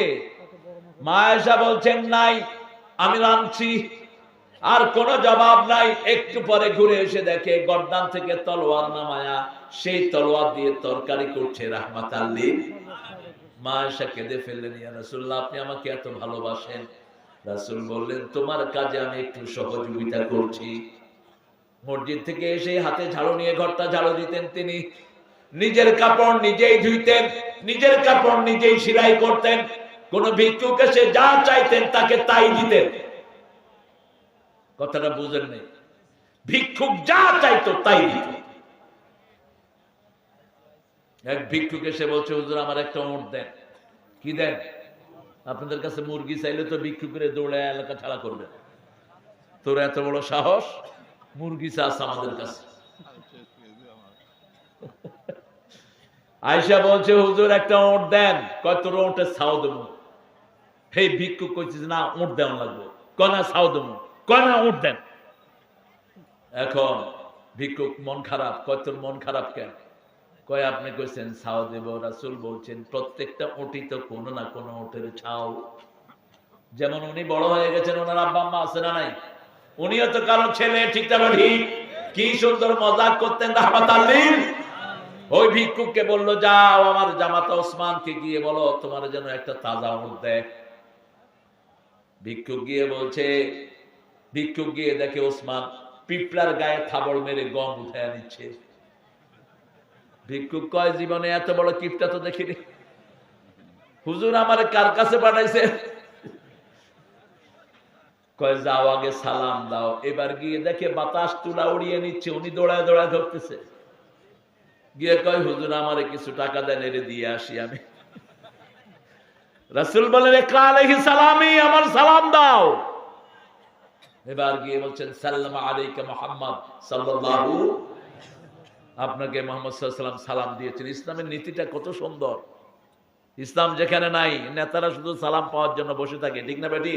মা আয়েশা বলছেন নাই, আমি রাঁধছি। আর কোনো জবাব নাই। একটু পরে ঘুরে এসে দেখে গর্দান থেকে তলোয়ার নামায়া সেই তলোয়ার দিয়ে তরকারি করছে রাহমাতাল লিল। মা আয়েশা কেঁদে ফেললেন, ইয়া রাসূলুল্লাহ, আপনি আমাকে এত ভালোবাসেন। রাসূল বললেন, তোমার কাজে আমি একটু সহযোগিতা করছি। মসজিদ থেকে এসে হাতে ঝাড়ু নিয়ে ঘরটা ঝাড়ু দিতেন তিনি। নিজের কাপড় নিজেই ধুইতেন, নিজের কাপড় নিজেই সেলাই করতেন। কোন ভিক্ষুক এসে যা চাইতেন তাকে তাই দিতেন। কথাটা বুঝেন নাই? ভিক্ষুক যা চাইতো তাই দিত। এক ভিক্ষুক এসে বলছে, হুজুর আমার একটা উট দেন। কি দেন? আপনাদের কাছে মুরগি চাইলে তো ভিক্ষুকের দৌড়ে এলাকা ছাড়া করবে। তোর এত বড় সাহস, মুরগি চাস আমাদের কাছে? আয়েশা বলছে, হুজুর একটা উট দেন। কয় তোর উটের ছাও দেবো। সেই ভিক্ষুক কইছে না, উট দেওয়া লাগবে। কনা ছাও দেবো, কনা উট দেন। এখন ভিক্ষুক মন খারাপ। কয় তোর মন খারাপ কেন? কয় আপনি কইছেন ছাও দেব। রাসূল বলছেন প্রত্যেকটা উটই তো কোনো না কোনো উটের ছাও। যেমন উনি বড় হয়ে গেছেন, ওনার আব্বা আম্মা আছে না নাই? উনিও তো কারো ছেলে, ঠিক না ঠিক? কি সুন্দর মজাক করতেন রাহমাতাল লিল। ওই ভিক্ষুককে বললো, যাও আমার জামাতা ওসমানকে গিয়ে বলো তোমার যেন একটা তাজা উট দেয়। ভিক্ষুক গিয়ে দেখে ওসমান পিঁপড়ার গায়ে থাবড় মেরে গম উঠায় নিচ্ছে। ভিক্ষুক কয়, জীবনে এত বড় কিপটা তো দেখিনি। হুজুর আমারে কার কাছে পাঠাইছে? কয়, যাও আগে সালাম দাও। এবার গিয়ে দেখে বাতাস তুলা উড়িয়ে নিচ্ছে, উনি দৌড়ায় দৌড়ায় ধরতেছে। গিয়ে কয়, হুজুর আমারে কিছু টাকা দেন, এরে দিয়ে আসি আমি। রাসূল বলেন, ইকরা আলাইহিস সালামি, আমার সালাম দাও। এবার গিয়ে বলছেন, সাল্লাম আলাইকা মুহাম্মদ সাল্লাল্লাহু, আপনাকে মুহাম্মদ সাল্লাল্লাহু আলাইহি ওয়াসাল্লাম সালাম দিয়েছেন। ইসলামের নীতিটা কত সুন্দর। ইসলাম যেখানে নাই, নেতারা শুধু সালাম পাওয়ার জন্য বসে থাকে, ঠিক না বেটি?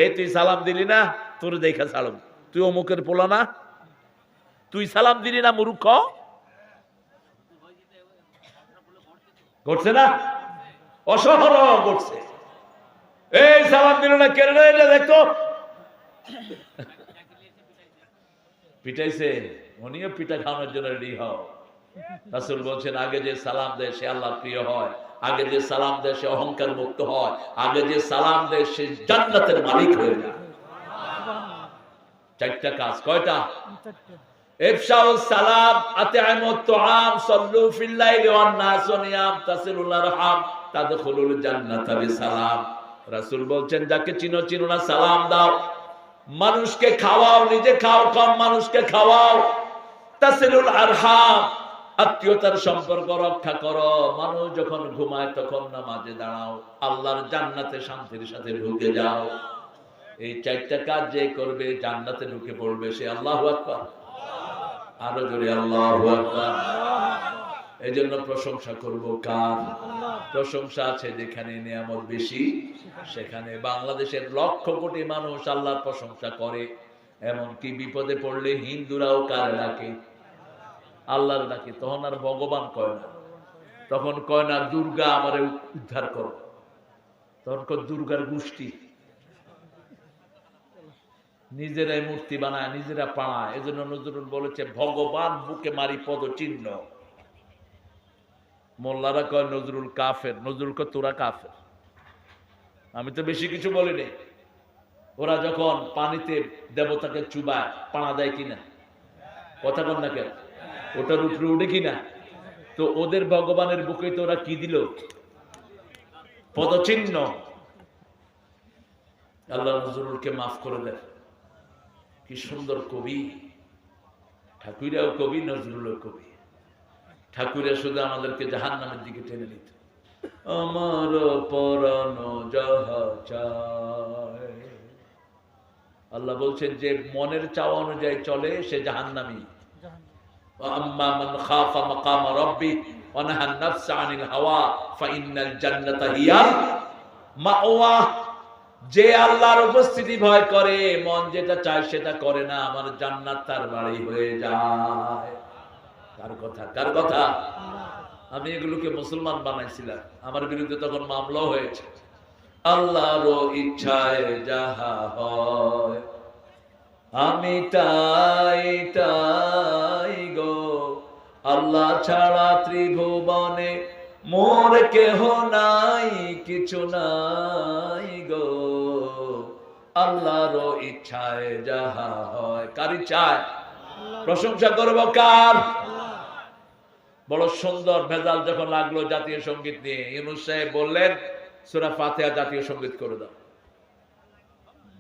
এই তুই সালাম দিলি না, তোর দেখা ছাড়ব। তুই অমুকের পোলা না, তুই সালাম দিলি না, মূর্খ। ঘটছে না? অসহরহ ঘটছে। এই সালাম দিল না, কেন এটা দেখতো পিটাইছে। উনিও পিঠা খাওয়ানোর জন্য রেডি হও। রাসূল বলছেন, আগে যে সালাম দেয় সে আল্লাহর প্রিয় হয়, আগে যে সালাম দেয় সে অহংকার মুক্ত হয়, আগে যে সালাম দেয় সে জান্নাতের মালিক হয়ে যায়। চারটা কাজ। কয়টা? ইফশাউস সালাম, আতিমুত তুআম, সাল্লু ফিল লাইলি ওয়ান নাসু নিয়াম, তাসিলুল আরহাম, তাদখুলুল জান্নাতা বিসালাম। রাসূল বলছেন, যাকে চিনো চিনো না সালাম দাও। মানুষকে খাওয়াও, নিজে খাও কম, মানুষকে খাওয়াও। তাসিলুল আরহাম, আত্মীয়তার সম্পর্ক রক্ষা করো। মানুষ যখন ঘুমায় তখন নামাজে দাঁড়াও। আল্লাহর জান্নাতে শান্তির সাথে ঢুকে যাও। এই চারটা কাজ যে করবে জান্নাতে ঢুকে পড়বে সে। আল্লাহু আকবার। আরো জোরে আল্লাহু আকবার। এই জন্য প্রশংসা করব কার? প্রশংসা আছে যেখানে নিয়ামত বেশি সেখানে। বাংলাদেশের লক্ষ কোটি মানুষ আল্লাহর প্রশংসা করে। এমনকি বিপদে পড়লে হিন্দুরাও কার ডাকে? আল্লাহর ডাকে। তখন আর ভগবান কয় না, তখন কয় না দুর্গা আমারে উদ্ধার করো, তখন কয় দুর্গার গোষ্ঠী। নিজেরাই মূর্তি বানায়, নিজেরা পাড়ায়। এজন্য নজরুল বলেছে, ভগবান বুকে মারি পদ চিহ্ন। মোল্লারা কয় নজরুল কাফের, নজরুল কয় তোরা কাফের। আমি তো বেশি কিছু বলিনি। ওরা যখন পানিতে দেবতাকে চুবায়, পাড়া দেয় কিনা? কথা বল না কেন? ওটার উপরে উঠে কিনা? তো ওদের ভগবানের বুকে তো ওরা কি দিল? পদচিহ্ন। আল্লাহ নজরুলকে মাফ করে দেয়। কি সুন্দর কবি! ঠাকুরাও কবি, নজরুলও কবি। ঠাকুরা শুধু আমাদেরকে জাহান্নামের দিকে টেনে নিত। আমার পরাণ যাহা চায়, আল্লাহ বলছেন যে মনের চাওয়া অনুযায়ী চলে সে জাহান্নামী। আম্মা মান খাফা মাকাম রাব্বি ওয়া নাহা আন-নাফসা আনিল হাওয়া ফাইন্নাল জান্নাতা হিয়াল মাওয়া। যে আল্লাহর উপস্থিতি ভয় করে, মন যেটা চায় সেটা করে না, আমার জান্নাত তার বাড়ি হয়ে যায়। কার কথা? কার কথা? আমি এগুলোকে মুসলমান বানাইছিলাম, আমার বিরুদ্ধে তখন মামলা হয়েছে। আল্লাহর ইচ্ছায় যাহা হয় আমি তাই তাই গো। আল্লাহ ছাড়া ত্রিভুবনে মোর কেহ নাই, কিছু নাই গো। আল্লাহর ইচ্ছায় যাহা হয়। কার ইচ্ছায়? প্রশংসা করব কার? বড় সুন্দর ভেজাল যখন লাগলো জাতীয় সঙ্গীত নিয়ে, ইউনূস সাহেব বললেন সূরা ফাতিহা জাতীয় সঙ্গীত করে দাও।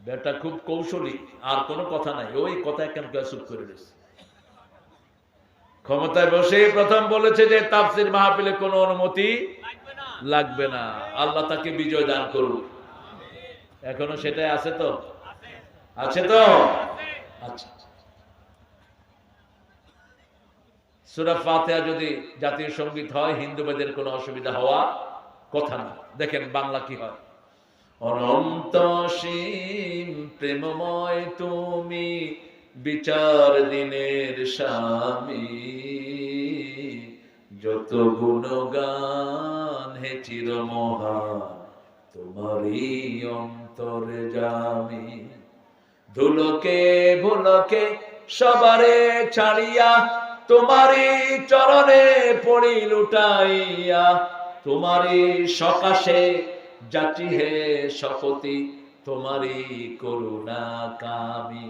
বেটা খুব কৌশলী, আর কোনো কথা নাই, ওই কথা কেন চুপ করে দিস। ক্ষমতায় বসে প্রথম বলেছে যে তাফসীর মাহফিলে কোনো অনুমতি লাগবে না। আল্লাহ তাকে বিজয় দান করুন। এখনো সেটাই আছে তো? আছে তো? আচ্ছা, সূরা ফাতিহা যদি জাতীয় সঙ্গীত হয় হিন্দুদের কোনো অসুবিধা হওয়া কথা না। দেখেন বাংলা কি হয়। অনন্ত সীম প্রেমময় তুমি, বিচার দিনের স্বামী, যত গুণগান হে চিরমহান তোমারই অন্তরে জামি। ধুলোকে ভুলোকে সবারে ছাড়িয়া তোমারি চরণে পড়ি লুটাইয়া, তোমারি সকাশে যাচি হে শপথি, তোমারি করুণা কামি।